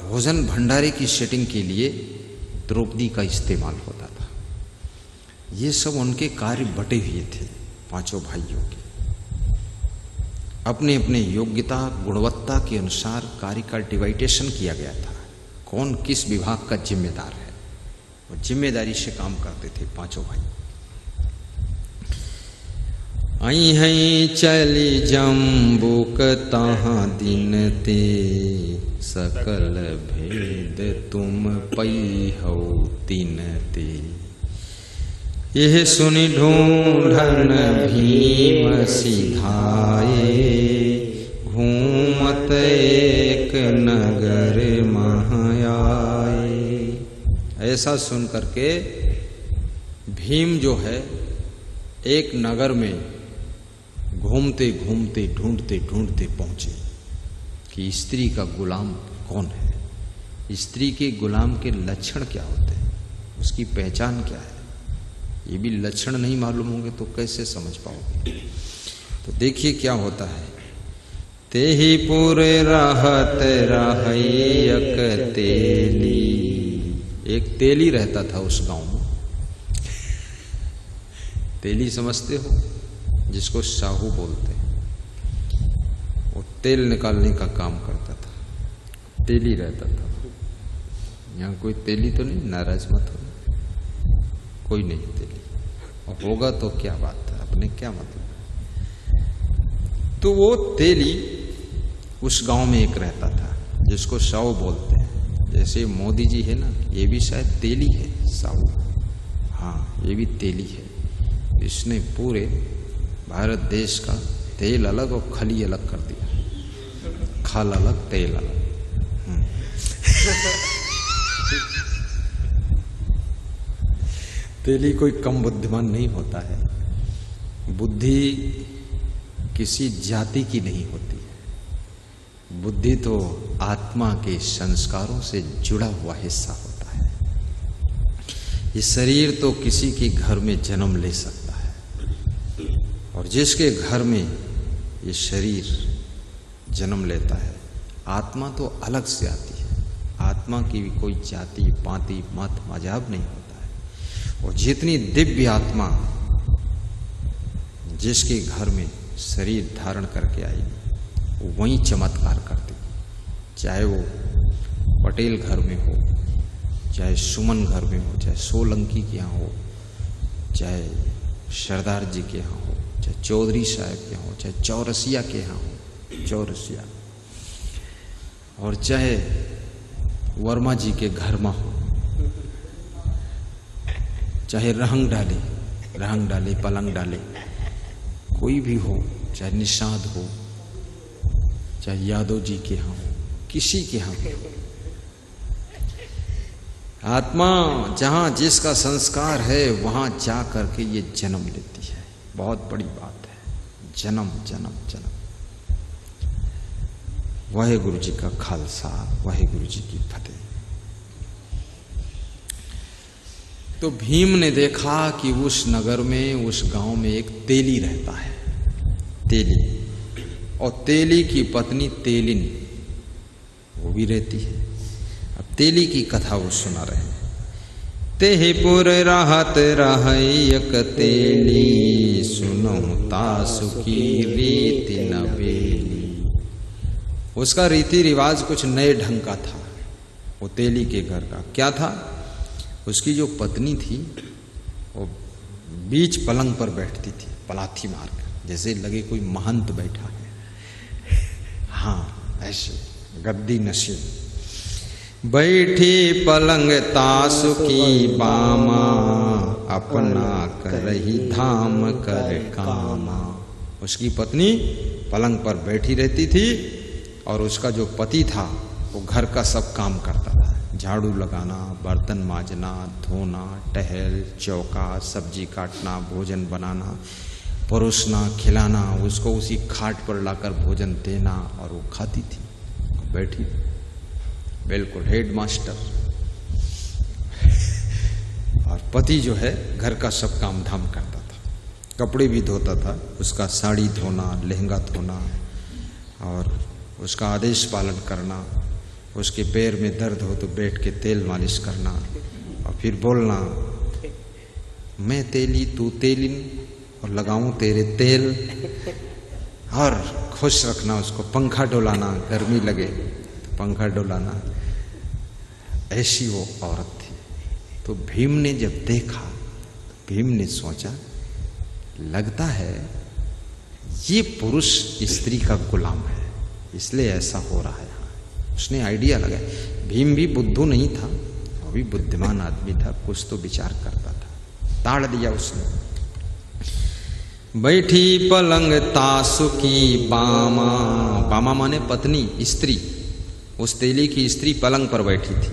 भोजन भंडारे की सेटिंग के लिए द्रौपदी का इस्तेमाल होता था। ये सब उनके कार्य बटे हुए थे पांचों भाइयों के, अपने अपने योग्यता गुणवत्ता के अनुसार कार्य का डिवाइडेशन किया गया था। कौन किस विभाग का जिम्मेदार है, वो जिम्मेदारी से काम करते थे पांचों भाई। आई हैं चली जम्बुक तहाँ दिन ते, सकल भेद तुम पई हो दिन ते। यह सुनि ढूंढन भीम सिधाए, घूमत एक नगर महायाए। ऐसा सुन करके भीम जो है एक नगर में घूमते घूमते ढूंढते ढूंढते पहुंचे कि स्त्री का गुलाम कौन है, स्त्री के गुलाम के लक्षण क्या होते हैं, उसकी पहचान क्या है। ये भी लक्षण नहीं मालूम होंगे तो कैसे समझ पाओगे। तो देखिए क्या होता है। तेहि पुर रहत रहैयक तेली, एक तेली रहता था उस गांव में। तेली समझते हो, जिसको साहू बोलते हैं। वो तेल निकालने का काम करता था, तेली रहता था। यहाँ कोई तेली तो नहीं, नाराज मत हो, कोई नहीं तेली, और होगा तो क्या बात है, अपने क्या मतलब। तो वो तेली उस गांव में एक रहता था जिसको साऊ बोलते हैं। जैसे मोदी जी है ना, ये भी शायद तेली है, साऊ। हाँ, ये भी तेली है। इसने पूरे भारत देश का तेल अलग और खली अलग कर दिया। खल अलग, तेल अलग। तेली कोई कम बुद्धिमान नहीं होता है। बुद्धि किसी जाति की नहीं होती है। बुद्धि तो आत्मा के संस्कारों से जुड़ा हुआ हिस्सा होता है। ये शरीर तो किसी के घर में जन्म ले सकता है, और जिसके घर में ये शरीर जन्म लेता है, आत्मा तो अलग से आती है। आत्मा की भी कोई जाति पाति मत मजहब नहीं होता है। और जितनी दिव्य आत्मा जिसके घर में शरीर धारण करके आई, वो वहीं चमत्कार करती। चाहे वो पटेल घर में हो, चाहे सुमन घर में हो, चाहे सोलंकी के यहाँ हो, चाहे सरदार जी के यहाँ हो, चाहे चौधरी साहब के यहाँ हो, चाहे चौरसिया के यहाँ हो, चौरसिया, और चाहे वर्मा जी के घर में हो, चाहे रहंग डाले पलंग डाले, कोई भी हो, चाहे निषाद हो, चाहे यादव जी के यहाँ हो, किसी के यहाँ भी हो, आत्मा जहाँ जिसका संस्कार है वहाँ जा करके ये जन्म लेती है। बहुत बड़ी बात है, जन्म जन्म जन्म। वाहेगुरु जी का खालसा, वाहेगुरु जी की फतेह। तो भीम ने देखा कि उस नगर में, उस गांव में एक तेली रहता है, तेली, और तेली की पत्नी तेलिन वो भी रहती है। अब तेली की कथा वो सुना रहे हैं। तेहपुर रहत रहयक तेली, सुनो तासु की रीति नवेली। उसका रीति रिवाज कुछ नए ढंग का था। वो तेली के घर का क्या था, उसकी जो पत्नी थी वो बीच पलंग पर बैठती थी, पलाथी मारकर, जैसे लगे कोई महंत बैठा है। हाँ, ऐसे गद्दी नशीन बैठी पलंग तासु की बामा, अपना करही धाम कर कामा। उसकी पत्नी पलंग पर बैठी रहती थी और उसका जो पति था वो घर का सब काम करता था। झाड़ू लगाना, बर्तन मांजना, धोना, टहल, चौका, सब्जी काटना, भोजन बनाना, परोसना, खिलाना, उसको उसी खाट पर लाकर भोजन देना, और वो खाती थी बैठी, बिल्कुल हेडमास्टर। और पति जो है घर का सब काम धाम करता था, कपड़े भी धोता था, उसका साड़ी धोना, लहंगा धोना, और उसका आदेश पालन करना। उसके पैर में दर्द हो तो बैठ के तेल मालिश करना, और फिर बोलना, मैं तेली तू तेलिन, और लगाऊं तेरे तेल, और खुश रखना उसको, पंखा डोलाना, गर्मी लगे तो पंखा डोलाना। ऐसी वो औरत थी। तो भीम ने जब देखा, भीम ने सोचा, लगता है ये पुरुष स्त्री का गुलाम है, इसलिए ऐसा हो रहा है। उसने आइडिया लगाया। भीम भी बुद्धू नहीं था, वो भी बुद्धिमान आदमी था, कुछ तो विचार करता था। ताड़ दिया उसने। बैठी पलंग तासु की बामा, बामा माने पत्नी, स्त्री। उस तेली की स्त्री पलंग पर बैठी थी।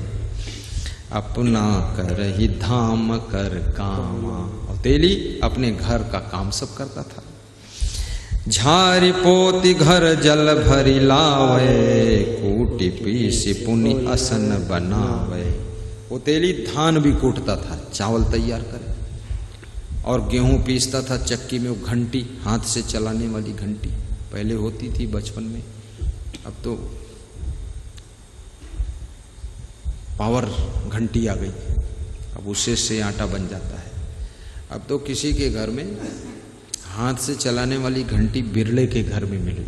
अपना करही धाम कर कामा, और तेली अपने घर का काम सब करता था। झारी पोती घर जल भरी लावे, कूटी पीसी पुनि असन बनावे। वो तेली धान भी कूटता था, चावल तैयार करे, और गेहूं पीसता था चक्की में। वो घंटी, हाथ से चलाने वाली घंटी पहले होती थी बचपन में, अब तो पावर घंटी आ गई, अब उसे से आटा बन जाता है। अब तो किसी के घर में हाथ से चलाने वाली घंटी बिरले के घर में मिली,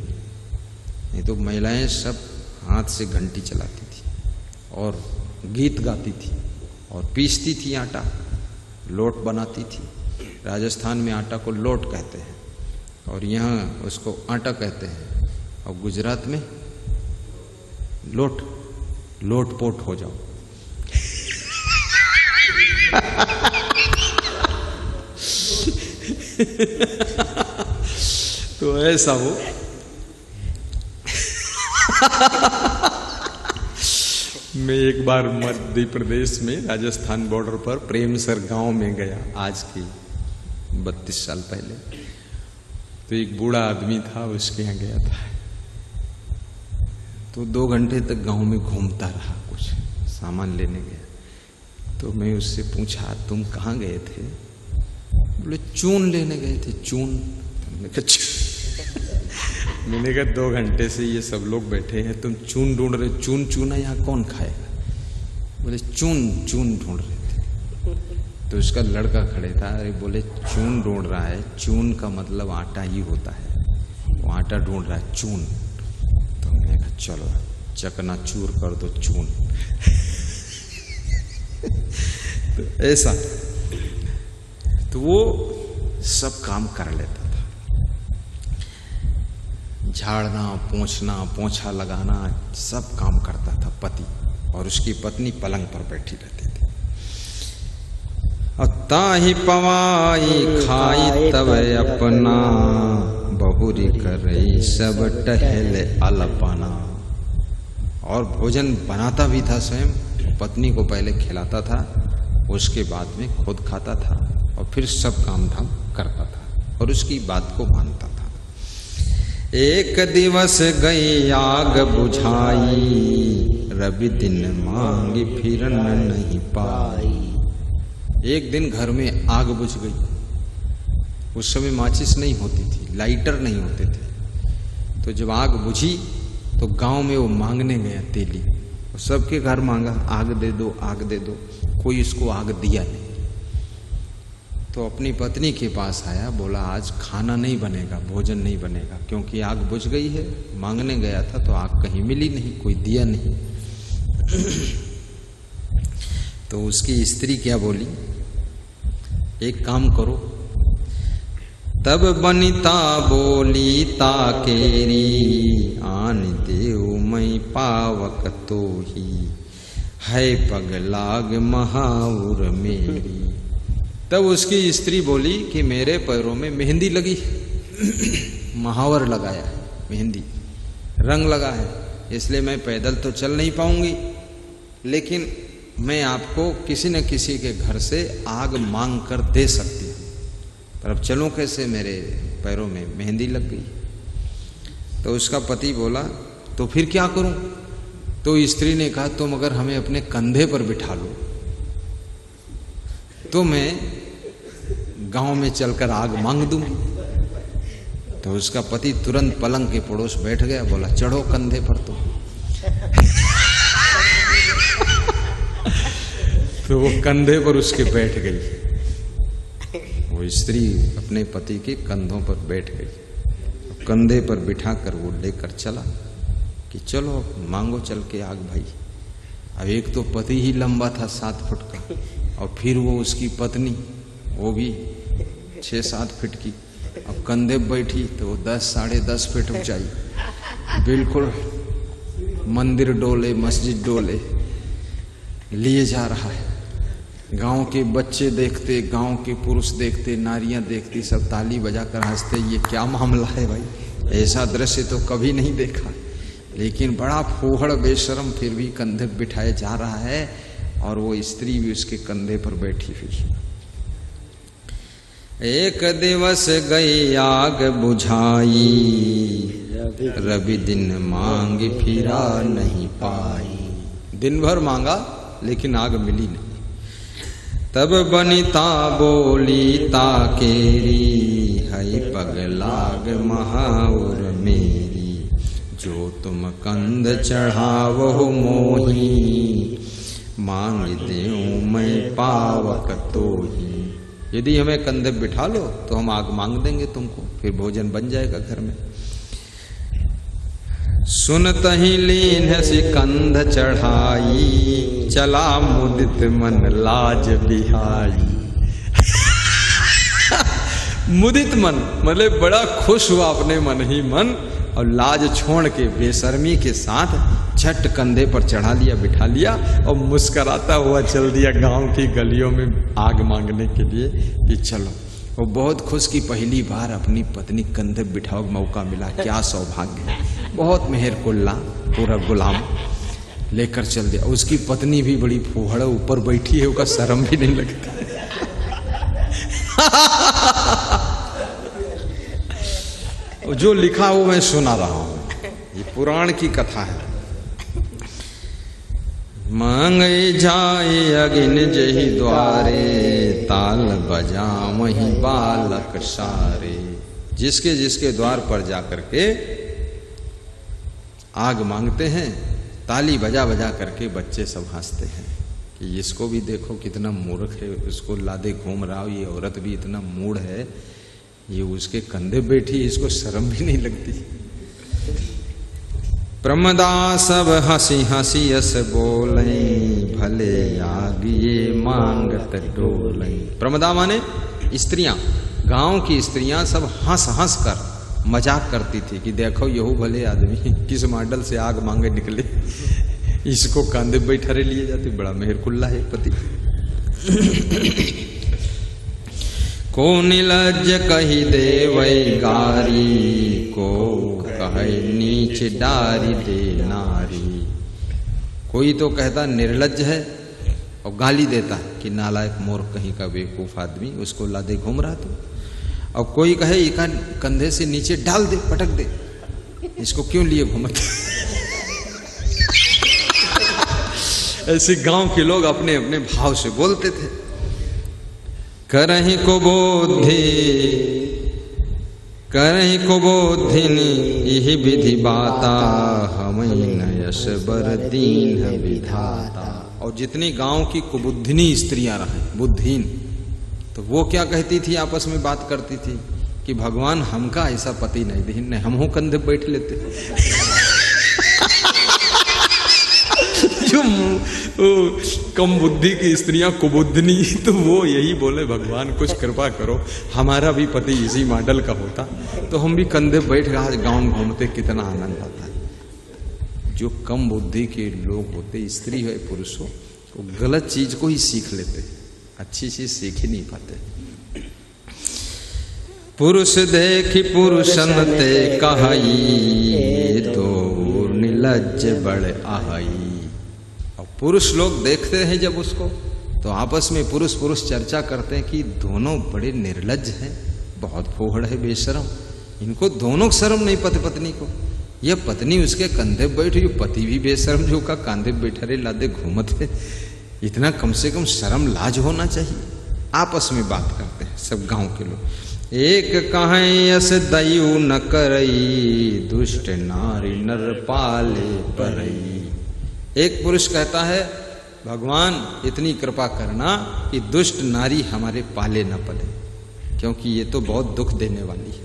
नहीं तो महिलाएं सब हाथ से घंटी चलाती थी और गीत गाती थी और पीसती थी आटा, लोट बनाती थी। राजस्थान में आटा को लोट कहते हैं और यहाँ उसको आटा कहते हैं, और गुजरात में लोटपोट हो जाओ। तो ऐसा वो मैं एक बार मध्य प्रदेश में राजस्थान बॉर्डर पर प्रेमसर गांव में गया, आज की 32 साल पहले। तो एक बूढ़ा आदमी था, उसके यहाँ गया था। तो 2 घंटे तक गांव में घूमता रहा, कुछ सामान लेने गया। तो मैं उससे पूछा, तुम कहाँ गए थे? बोले चून लेने गए थे। चून? मैंने कहा 2 घंटे से ये सब लोग बैठे हैं, तुम चून ढूंढ रहे? चून चूना यहाँ कौन खाएगा? बोले चून ढूंढ रहे थे। तो उसका लड़का खड़े था, अरे बोले चून ढूंढ रहा है, चून का मतलब आटा ही होता है, वो आटा ढूंढ रहा है चून। तो मैंने कहा चलो चकनाचूर कर दो चून। तो ऐसा, तो वो सब काम कर लेता था, झाड़ना, पोंछना, पोंछा लगाना, सब काम करता था पति। और उसकी पत्नी पलंग पर बैठी रहती थी। ताहि पवाई खाई तब अपना, बहुरी करे सब टहले अलपना। और भोजन बनाता भी था स्वयं, पत्नी को पहले खिलाता था, उसके बाद में खुद खाता था और फिर सब काम धाम करता था और उसकी बात को मानता था। एक दिवस गई आग बुझाई, रवि दिन मांगी फिर नहीं पाई। एक दिन घर में आग बुझ गई। उस समय माचिस नहीं होती थी, लाइटर नहीं होते थे। तो जब आग बुझी तो गांव में वो मांगने गया तेली, सबके घर मांगा, आग दे दो, आग दे दो। कोई इसको आग दिया नहीं। तो अपनी पत्नी के पास आया, बोला आज खाना नहीं बनेगा, भोजन नहीं बनेगा, क्योंकि आग बुझ गई है। मांगने गया था तो आग कहीं मिली नहीं, कोई दिया नहीं। तो उसकी स्त्री क्या बोली, एक काम करो। तब बनिता बोली ताकेरी, आन देव मई पावक तो ही, है पग लाग महाउर मेरी। तब उसकी स्त्री बोली कि मेरे पैरों में मेहंदी लगी, महावर लगाया है, मेहंदी रंग लगा है, इसलिए मैं पैदल तो चल नहीं पाऊंगी, लेकिन मैं आपको किसी न किसी के घर से आग मांग कर दे सकती हूँ। पर अब चलूं कैसे, मेरे पैरों में मेहंदी लग गई। तो उसका पति बोला तो फिर क्या करूं? तो स्त्री ने कहा तुम अगर हमें अपने कंधे पर बिठा लो तो मैं गांव में चलकर आग मांग दूंगी। तो उसका पति तुरंत पलंग के पड़ोस बैठ गया, बोला चढ़ो कंधे पर। तो वो कंधे पर उसके बैठ गई। वो स्त्री अपने पति के कंधों पर बैठ गई, कंधे पर बिठाकर वो लेकर चला कि चलो मांगो चल के आग भाई। अब एक तो पति ही लंबा था 7 फुट का, और फिर वो उसकी पत्नी वो भी 6-7 फीट की। अब कंधे पर बैठी तो वो 10 साढ़े 10 फीट ऊंचाई, बिल्कुल मंदिर डोले मस्जिद डोले लिए जा रहा है। गांव के बच्चे देखते, गांव के पुरुष देखते, नारियां देखती, सब ताली बजाकर हंसते, ये क्या मामला है भाई, ऐसा दृश्य तो कभी नहीं देखा। लेकिन बड़ा फूहड़ बेशरम फिर भी कंधे पर बिठाया जा रहा है और वो स्त्री भी उसके कंधे पर बैठी हुई। एक दिवस गई आग बुझाई, रवि दिन मांगी फिरा नहीं पाई। दिन भर मांगा लेकिन आग मिली नहीं। तब बनिता बोली ताकेरी, है पग लाग महाउर मेरी। जो तुम कंध चढ़ावो मोही, मांग देऊं मैं पावक तो ही। यदि हमें कंधे बिठा लो तो हम आग मांग देंगे तुमको, फिर भोजन बन जाएगा घर में। सुनत ही लीन से कंध चढ़ाई, चला मुदित मन लाज बिहाई। मुदित मन मतलब बड़ा खुश हुआ अपने मन ही मन, और लाज छोड़ के बेशर्मी के साथ झट कंधे पर चढ़ा लिया, बिठा लिया और मुस्कराता हुआ चल दिया गांव की गलियों में आग मांगने के लिए कि चलो। वो बहुत खुश की पहली बार अपनी पत्नी कंधे बिठाओ मौका मिला, क्या सौभाग्य है। बहुत मेहरकुल्ला पूरा गुलाम लेकर चल दिया। उसकी पत्नी भी बड़ी फूहड़ ऊपर बैठी है, उसका शर्म भी नहीं लगता। जो लिखा वो मैं सुना रहा हूं, ये पुराण की कथा है। मांगे जाए अगिन जही द्वारे, ताल बजा वही बालक सारे। जिसके जिसके द्वार पर जाकर के आग मांगते हैं, ताली बजा बजा करके बच्चे सब हंसते हैं कि इसको भी देखो कितना मूर्ख है, उसको लादे घूम रहा हो, ये औरत भी इतना मूढ़ है, ये उसके कंधे बैठी, इसको शर्म भी नहीं लगती। प्रमदा सब हंसी हंसी यस बोले, भले आग ये मांगत डोले। प्रमदा माने स्त्रियां, गांव की स्त्रियां सब हंस हंस कर मजाक करती थी कि देखो यहू भले आदमी किस मॉडल से आग मांगे निकले, इसको कंधे बैठरे लिए जाते, बड़ा मेहरकुल्ला है पति। को निलज्ज कही दे वै गारी, को कहे नीच डारी दे नारी। कोई तो कहता निर्लज्ज है और गाली देता है कि नालायक मूर्ख कहीं का बेवकूफ आदमी, उसको लादे घूम रहा तो। और कोई कहे इका कंधे से नीचे डाल दे, पटक दे, इसको क्यों लिए घूमते। ऐसे गांव के लोग अपने अपने भाव से बोलते थे। करहि को बोधि, करहि को बोधिनी यही विधि बाता, हमें नयस बर दीन विधाता। और जितनी गांव की कुबुद्धिनी स्त्रियां रहे, बुद्धिन, तो वो क्या कहती थी, आपस में बात करती थी कि भगवान हमका ऐसा पति नहीं दीन, नहीं हम कंधे बैठ लेते। जो कम बुद्धि की स्त्रियां कुबुद्धनी, तो वो यही बोले भगवान कुछ कृपा करो, हमारा भी पति इसी मॉडल का होता तो हम भी कंधे बैठ रहा गांव घूमते, कितना आनंद आता है। जो कम बुद्धि के लोग होते, स्त्री हो पुरुष हो, वो गलत चीज को ही सीख लेते, अच्छी चीज सीख ही नहीं पाते। पुरुष देखी पुरुषन ते कहई, तो निर्लज्ज बड़ आहई। और पुरुष लोग देखते हैं जब उसको, तो आपस में पुरुष पुरुष चर्चा करते हैं कि दोनों बड़े निर्लज्ज हैं, बहुत फोहड़ है, बेशरम, इनको दोनों शर्म नहीं पति पत्नी को। यह पत्नी उसके कंधे बैठी, पति भी बेशरम जो का कंधे बैठे लादे घूमते, इतना कम से कम शर्म लाज होना चाहिए। आपस में बात करते हैं सब गांव के लोग। एक कहें यस दयु न करई, दुष्ट नारी नर पाले परई। एक पुरुष कहता है भगवान इतनी कृपा करना कि दुष्ट नारी हमारे पाले न पले, क्योंकि ये तो बहुत दुख देने वाली है।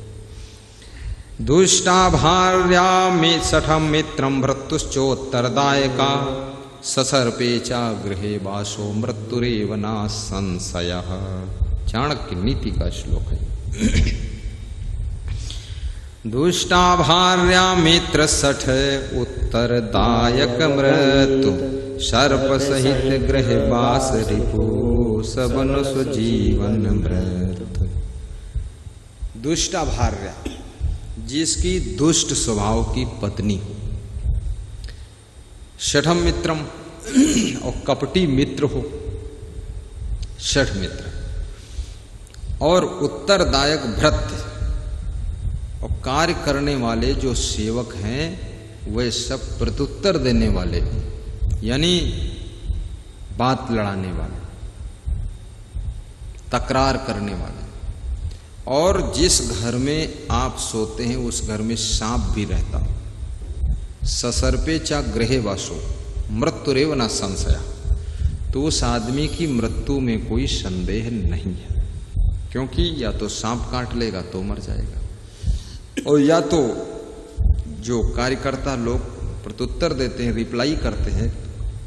दुष्टा भार्या में सठम मित्रम मृत्युश्चोत्तरदायका, ससर्पे चा गृहे वासो मृत्युरेव न संशयः। चाणक्य नीति का श्लोक है। दुष्टा भार्या मित्र सठ उत्तरदायक मृत्यु, सर्प सहित गृह वास रिपु, सबन स्वजीवन मृत्यु। दुष्टा भार्या, जिसकी दुष्ट स्वभाव की पत्नी हो। षठम मित्रम, और कपटी मित्र हो, षठ मित्र। और उत्तरदायक भृत्य, और कार्य करने वाले जो सेवक हैं वे सब प्रत्युत्तर देने वाले हैं, यानी बात लड़ाने वाले, तकरार करने वाले। और जिस घर में आप सोते हैं उस घर में सांप भी रहता हो। ससर्पे चा गृहे वासो मृत्युरेव न संशया, तो उस आदमी की मृत्यु में कोई संदेह नहीं है, क्योंकि या तो सांप काट लेगा तो मर जाएगा, और या तो जो कार्यकर्ता लोग प्रत्युत्तर देते हैं, रिप्लाई करते हैं,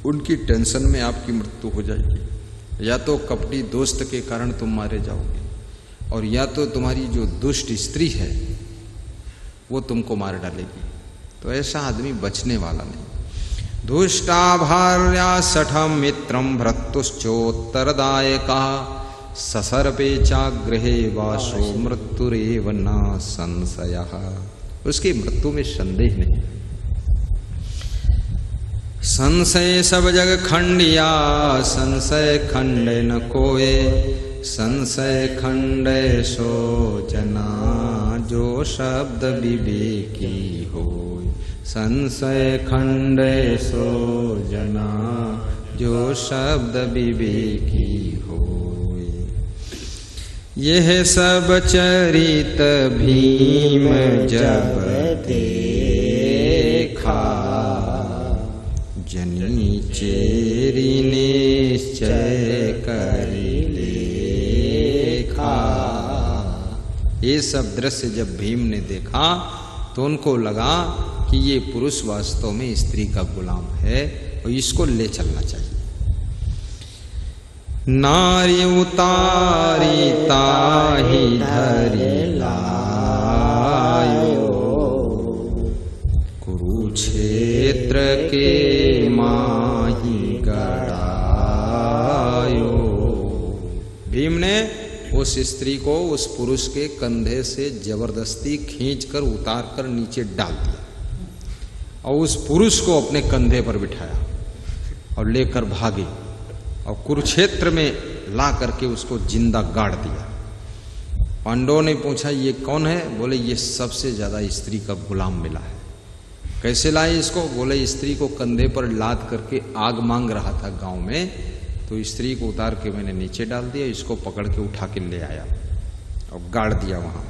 उनकी टेंशन में आपकी मृत्यु हो जाएगी, या तो कपटी दोस्त के कारण तुम मारे जाओगे, और या तो तुम्हारी जो दुष्ट स्त्री है वो तुमको मार डालेगी। तो ऐसा आदमी बचने वाला नहीं। दुष्टा भार्या सठम मित्रम भ्रतुश्चोत्तरदायका ससर्पे चागृहे वासो मृत्युरेव न संशयः। उसकी मृत्यु में संदेह नहीं। संशय सब जग खंडिया संशय खंडे न कोय, संशय खंडे सो जना जो शब्द विवेकी होय, संशय खंडे सो जना जो शब्द विवेकी होय। यह सब चरित भीम जब देखा, जनी चेरी निश्चय करी लेखा। ये सब दृश्य जब भीम ने देखा तो उनको लगा कि ये पुरुष वास्तव में स्त्री का गुलाम है और इसको ले चलना चाहिए। नारी उतारी ताहि धरि लायो, कुरुक्षेत्र के माही गड़ायो। भीम ने उस स्त्री को उस पुरुष के कंधे से जबरदस्ती खींचकर उतारकर नीचे डाल दिया और उस पुरुष को अपने कंधे पर बिठाया और लेकर भागे और कुरुक्षेत्र में ला करके उसको जिंदा गाड़ दिया। पांडवों ने पूछा ये कौन है? बोले ये सबसे ज्यादा स्त्री का गुलाम मिला है। कैसे लाए इसको? बोले स्त्री को कंधे पर लाद करके आग मांग रहा था गांव में, तो स्त्री को उतार के मैंने नीचे डाल दिया, इसको पकड़ के उठा के ले आया और गाड़ दिया वहां।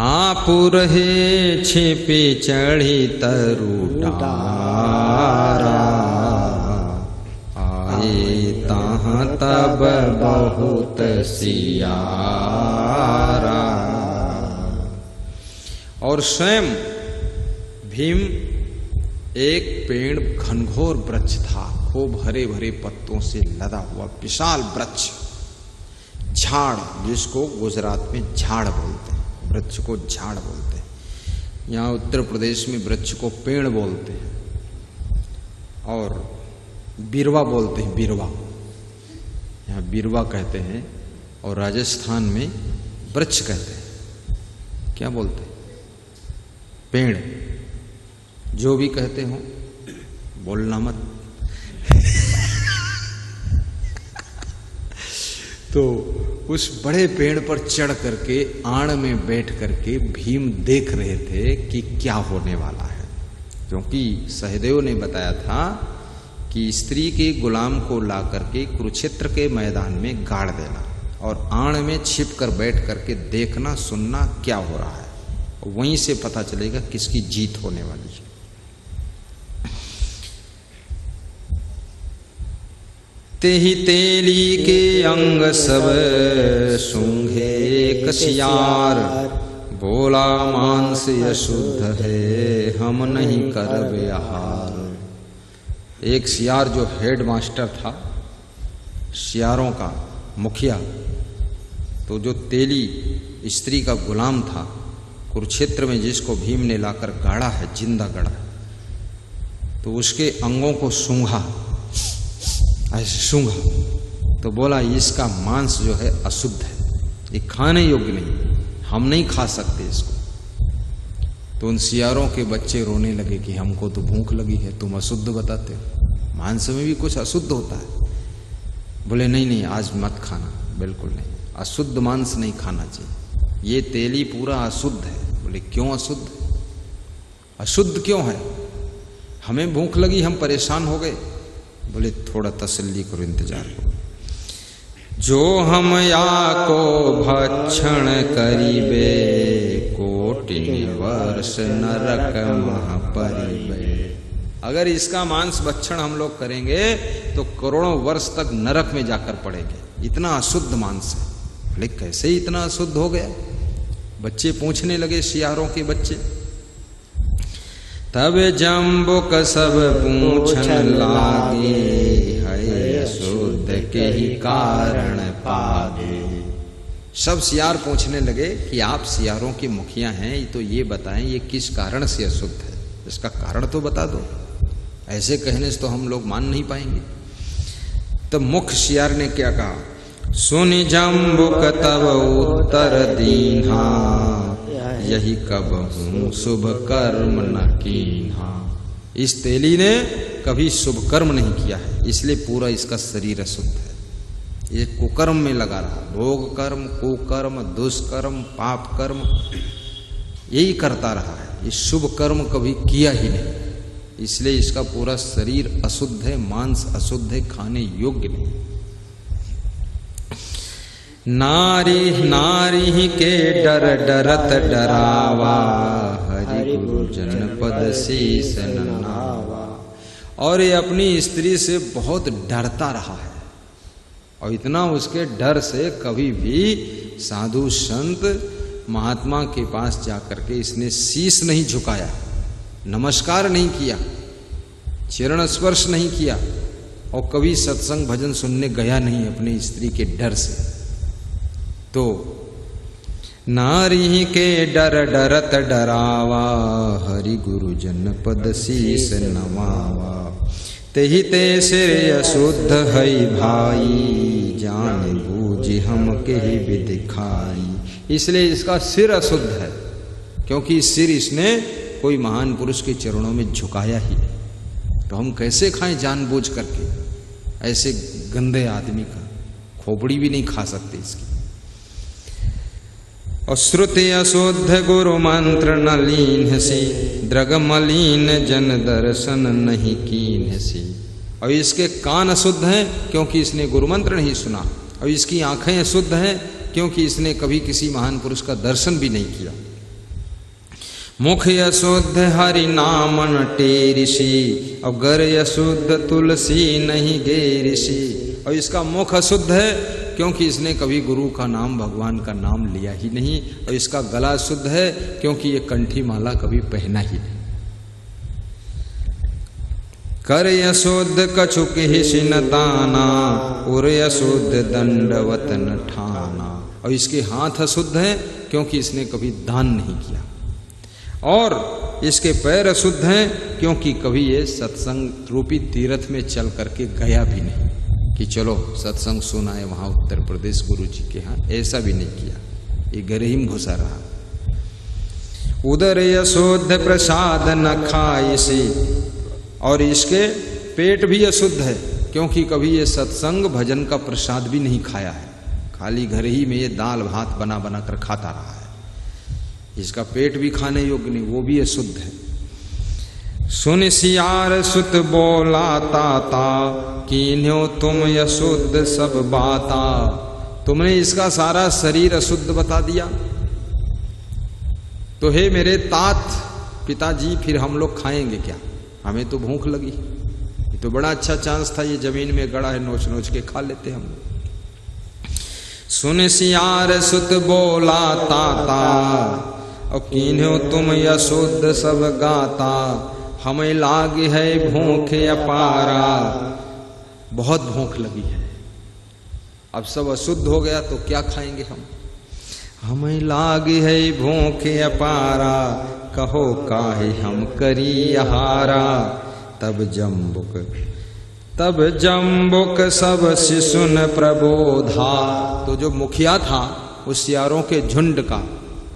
आप रहे छिपी चढ़ी तरु डारा, आए तहाँ तब बहुत सियारा। और स्वयं भीम एक पेड़ घनघोर वृक्ष था, खूब हरे भरे पत्तों से लदा हुआ विशाल वृक्ष, झाड़, जिसको गुजरात में झाड़ बोलते हैं, वृक्ष को झाड़ बोलते हैं। यहाँ उत्तर प्रदेश में वृक्ष को पेड़ बोलते हैं और बिरवा बोलते हैं, बिरवा यहाँ बिरवा कहते हैं, और राजस्थान में वृक्ष कहते हैं। क्या बोलते हैं? पेड़। जो भी कहते हो बोलना मत। तो उस बड़े पेड़ पर चढ़ करके आड़ में बैठ करके भीम देख रहे थे कि क्या होने वाला है, क्योंकि सहदेव ने बताया था कि स्त्री के गुलाम को ला करके कुरुक्षेत्र के मैदान में गाड़ देना और आड़ में छिप कर बैठ करके देखना सुनना क्या हो रहा है, वहीं से पता चलेगा किसकी जीत होने वाली है। तेहि तेली के अंग सब सूंघे कसियार, बोला मांस अशुद्ध है हम नहीं करबे आहार। एक सियार जो हेड मास्टर था, सियारों का मुखिया, तो जो तेली स्त्री का गुलाम था कुरुक्षेत्र में, जिसको भीम ने लाकर गाड़ा है, जिंदा गाड़ा, तो उसके अंगों को सूंघा, ऐसे सूंघा तो बोला इसका मांस जो है अशुद्ध है, ये खाने योग्य नहीं, हम नहीं खा सकते इसको। तो उन सियारों के बच्चे रोने लगे कि हमको तो भूख लगी है, तुम अशुद्ध बताते हो, मांस में भी कुछ अशुद्ध होता है। बोले नहीं नहीं आज मत खाना, बिल्कुल नहीं, अशुद्ध मांस नहीं खाना चाहिए, ये तेली पूरा अशुद्ध है। बोले क्यों अशुद्ध? अशुद्ध क्यों है? हमें भूख लगी, हम परेशान हो गए। बोले थोड़ा तसल्ली करो, इंतजार करो। जो हम या को भक्षण करीबे, कोटि वर्ष नरक महापरिबे। अगर इसका मांस भक्षण हम लोग करेंगे तो करोड़ों वर्ष तक नरक में जाकर पड़ेंगे, इतना अशुद्ध मांस है। बोले कैसे इतना अशुद्ध हो गया? बच्चे पूछने लगे, सियारों के बच्चे। तब जम्बुक सब पूछन लागे, है अशुद्ध के ही कारण पागे। सब सियार पूछने लगे कि आप सियारों के मुखिया हैं, तो ये बताएं ये किस कारण से अशुद्ध है, इसका कारण तो बता दो। ऐसे कहने से तो हम लोग मान नहीं पाएंगे। तब मुख सियार ने क्या कहा, सुनि जम्बुक तब उत्तर दीन्हा, यही कब हूँ शुभ कर्म न कीन्हा। इस तेली ने कभी शुभ कर्म नहीं किया है, इसलिए पूरा इसका शरीर अशुद्ध है। ये कुकर्म में लगा रहा, भोग कर्म, कुकर्म, दुष्कर्म, पाप कर्म यही करता रहा है। ये शुभ कर्म कभी किया ही नहीं, इसलिए इसका पूरा शरीर अशुद्ध है, मांस अशुद्ध है, खाने योग्य नहीं। नारी नारी के डर डरत डरावा, हरि गुरु जनपद शीस ननावा। और ये अपनी स्त्री से बहुत डरता रहा है, और इतना उसके डर से कभी भी साधु संत महात्मा के पास जाकर के इसने शीश नहीं झुकाया, नमस्कार नहीं किया, चरण स्पर्श नहीं किया, और कभी सत्संग भजन सुनने गया नहीं अपनी स्त्री के डर से। तो नारी के डर डरत डरावा, हरि गुरु जनपद शीस नमावा। तेहि ते सिर अशुद्ध है भाई, जान बूझ हम के ही दिखाई। इसलिए इसका सिर अशुद्ध है, क्योंकि सिर इसने कोई महान पुरुष के चरणों में झुकाया ही। तो हम कैसे खाएं जानबूझ करके, ऐसे गंदे आदमी का खोपड़ी भी नहीं खा सकते इसकी। और श्रुति अशुद्ध गुरु मंत्र न लीन्हसी, द्रग मलीन जन दर्शन नहीं कीन्हसी। और इसके कान अशुद्ध हैं, क्योंकि इसने गुरु मंत्र नहीं सुना। और इसकी आंखें अशुद्ध हैं, क्योंकि इसने कभी किसी महान पुरुष का दर्शन भी नहीं किया। मुख अशुद्ध हरि नाम न टेरिषि, और गर अशुद्ध तुलसी नहीं गे ऋषि। और इसका मुख अशुद्ध है, क्योंकि इसने कभी गुरु का नाम, भगवान का नाम लिया ही नहीं। और इसका गला शुद्ध है, क्योंकि ये कंठी माला कभी पहना ही नहीं। कर अशुद्ध कछुक हिसिन ताना, उर अशुद्ध दंडवत न ठाना। और इसके हाथ अशुद्ध हैं, क्योंकि इसने कभी दान नहीं किया। और इसके पैर अशुद्ध हैं, क्योंकि कभी ये सत्संग रूपी तीर्थ में चल करके गया भी नहीं कि चलो सत्संग सुना है वहां उत्तर प्रदेश गुरु जी के यहाँ, ऐसा भी नहीं किया। ये घर ही में घुसा रहा। उदर अशुद्ध प्रसाद न खाइसी, और इसके पेट भी अशुद्ध है, क्योंकि कभी ये सत्संग भजन का प्रसाद भी नहीं खाया है। खाली घर ही में ये दाल भात बना बना कर खाता रहा है। इसका पेट भी खाने योग्य नहीं, वो भी अशुद्ध है। सुन सियार सुत बोला ताता, कीन्हो तुम अशुद्ध सब बाता। तुमने इसका सारा शरीर अशुद्ध बता दिया, तो हे मेरे तात पिताजी, फिर हम लोग खाएंगे क्या? हमें तो भूख लगी। ये तो बड़ा अच्छा चांस था, ये जमीन में गड़ा है, नोच नोच के खा लेते हम लोग। सुन सियार सुत बोला ताता, और कीन्हो तुम अशुद्ध सब गाता। हमें लाग है भूख अपारा, बहुत भूख लगी है। अब सब अशुद्ध हो गया तो क्या खाएंगे हम? हमें लाग है भूख अपारा, कहो काहे हम करी आहारा। तब जम्बुक सब शिशुन प्रबोधा। तो जो मुखिया था उस सियारों के झुंड का,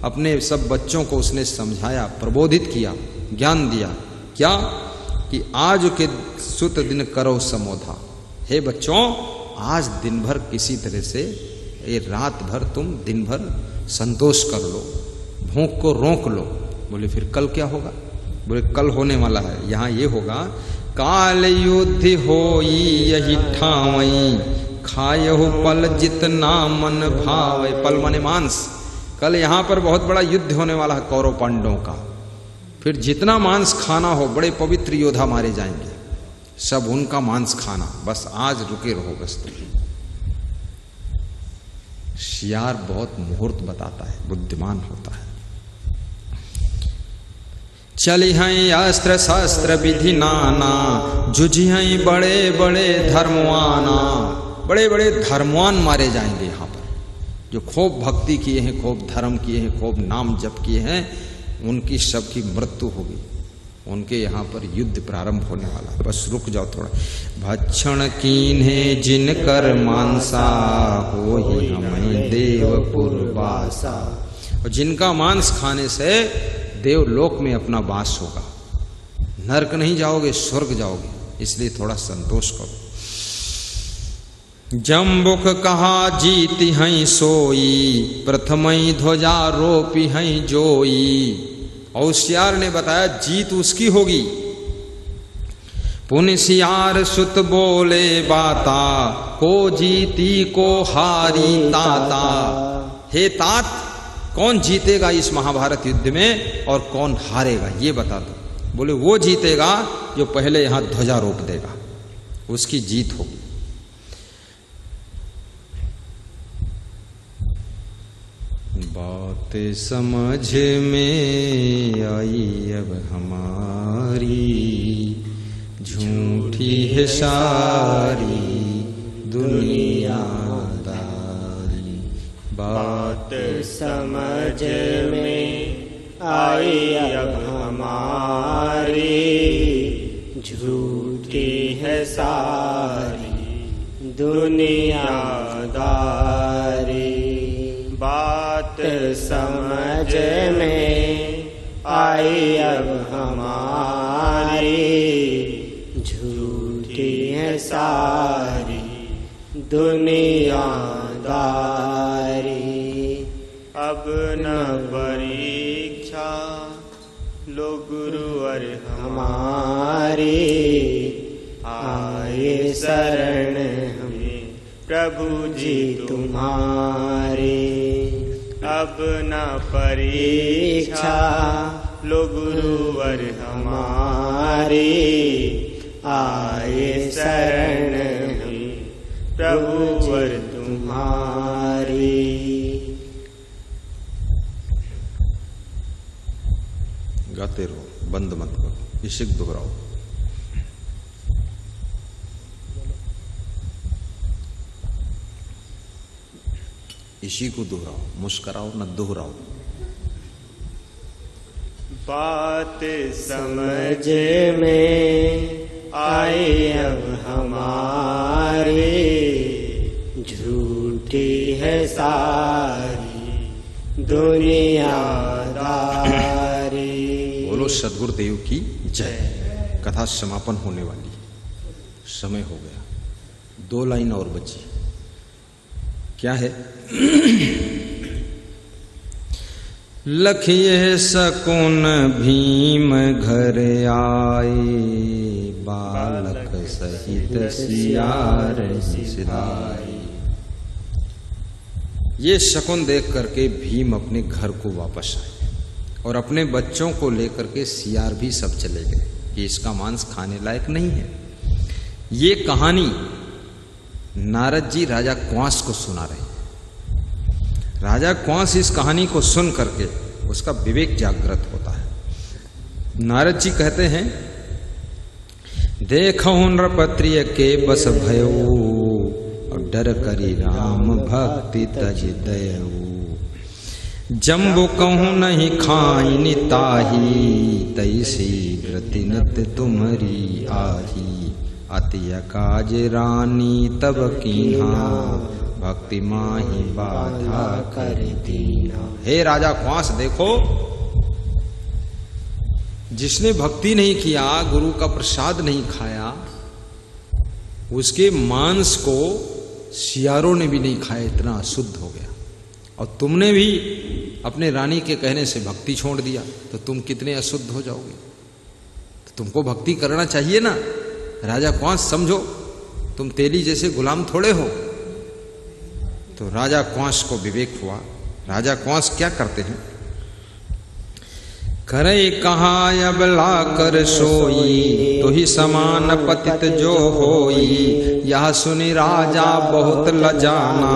अपने सब बच्चों को उसने समझाया, प्रबोधित किया, ज्ञान दिया। क्या कि आज के सुत दिन करो समोधा। हे बच्चों, आज दिन भर किसी तरह से, ये रात भर तुम दिन भर संतोष कर लो, भूख को रोक लो। बोले फिर कल क्या होगा? बोले कल होने वाला है, यहाँ ये होगा, काल युद्ध होई यही ठावई, खायहु पल जितना मन भावे। पल माने मांस। कल यहाँ पर बहुत बड़ा युद्ध होने वाला है कौरव पांडवों का। फिर जितना मांस खाना हो, बड़े पवित्र योद्धा मारे जाएंगे, सब उनका मांस खाना। बस आज रुके रहो बस तुम। शियार बहुत मुहूर्त बताता है, बुद्धिमान होता है। चली हैं अस्त्र शस्त्र विधि नाना, जुझी हैं बड़े बड़े धर्मवाना। बड़े बड़े धर्मवान मारे जाएंगे यहाँ पर, जो खूब भक्ति किए हैं, खूब धर्म किए हैं, खूब नाम जप किए हैं, उनकी सबकी मृत्यु होगी। उनके यहाँ पर युद्ध प्रारंभ होने वाला है। बस रुक जाओ थोड़ा। भक्षण कीन्हे जिन कर मांसा, होहि हमें देवपुर वासा। और जिनका मांस खाने से देवलोक में अपना वास होगा, नरक नहीं जाओगे, स्वर्ग जाओगे, इसलिए थोड़ा संतोष करो। जम्बुक कहा जीति हैं सोई, प्रथमई ध्वजा रोपी हैं जोई। होशियार ने बताया जीत उसकी होगी। पुनसियार सुत बोले बाता, को जीती को हारी ताता। हे तात, कौन जीतेगा इस महाभारत युद्ध में और कौन हारेगा ये बता दो। बोले वो जीतेगा जो पहले यहां ध्वजा रोप देगा, उसकी जीत होगी। बात समझ में आई अब हमारी, झूठी है सारी दुनियादारी। बात समझ में आई अब हमारी, झूठी है सारी दुनियादारी। बात समझ में आई अब हमारी, झूठी है सारी दुनियादारी। अब न परीक्षा लो गुरुवर हमारी, आए शरण हमें प्रभु जी तुम्हारे। अब न परीक्षा लो गुरुवर हमारे, आए शरण हमें प्रभुवर तुम्हारे। गाते रहो, बंद मत करो, इशिक दोहराओ। इसी को दोहराओ, मुस्कराओ न दोहराओ। बात समझ में आई अब हमारी, झूठी है सारी दुनियादारी। बोलो सद्गुरुदेव की जय। कथा समापन होने वाली, समय हो गया, 2 लाइन और बची। क्या है? लखिए शकुन भीम घर आए, बालक सहित सियार सिधाए। ये शकुन देख करके भीम अपने घर को वापस आए और अपने बच्चों को लेकर के सियार भी सब चले गए कि इसका मांस खाने लायक नहीं है। ये कहानी नारद जी राजा क्वांस को सुना रहे हैं। राजा क्वांस इस कहानी को सुन करके उसका विवेक जागृत होता है। नारद जी कहते हैं, देखो नृपत्रिय के बस भयो, और डर करी राम भक्ति तज दयऊ। जम्बु कहूं नहीं खाई ताही, तैसी व्रतिनत तुम्हारी आही। अति काज रानी तब कीन्हा, भक्ति माही बाधा कर दीना। हे राजा क्वांस, देखो जिसने भक्ति नहीं किया, गुरु का प्रसाद नहीं खाया, उसके मांस को सियारों ने भी नहीं खाया, इतना अशुद्ध हो गया। और तुमने भी अपने रानी के कहने से भक्ति छोड़ दिया, तो तुम कितने अशुद्ध हो जाओगे। तो तुमको भक्ति करना चाहिए ना। राजा क्वांस समझो, तुम तेली जैसे गुलाम थोड़े हो। तो राजा क्वांस को विवेक हुआ। राजा क्वांस क्या करते हैं? करे कहा अब ला कर सोई, तो ही समान पतित जो होई। यह सुनी राजा बहुत लजाना,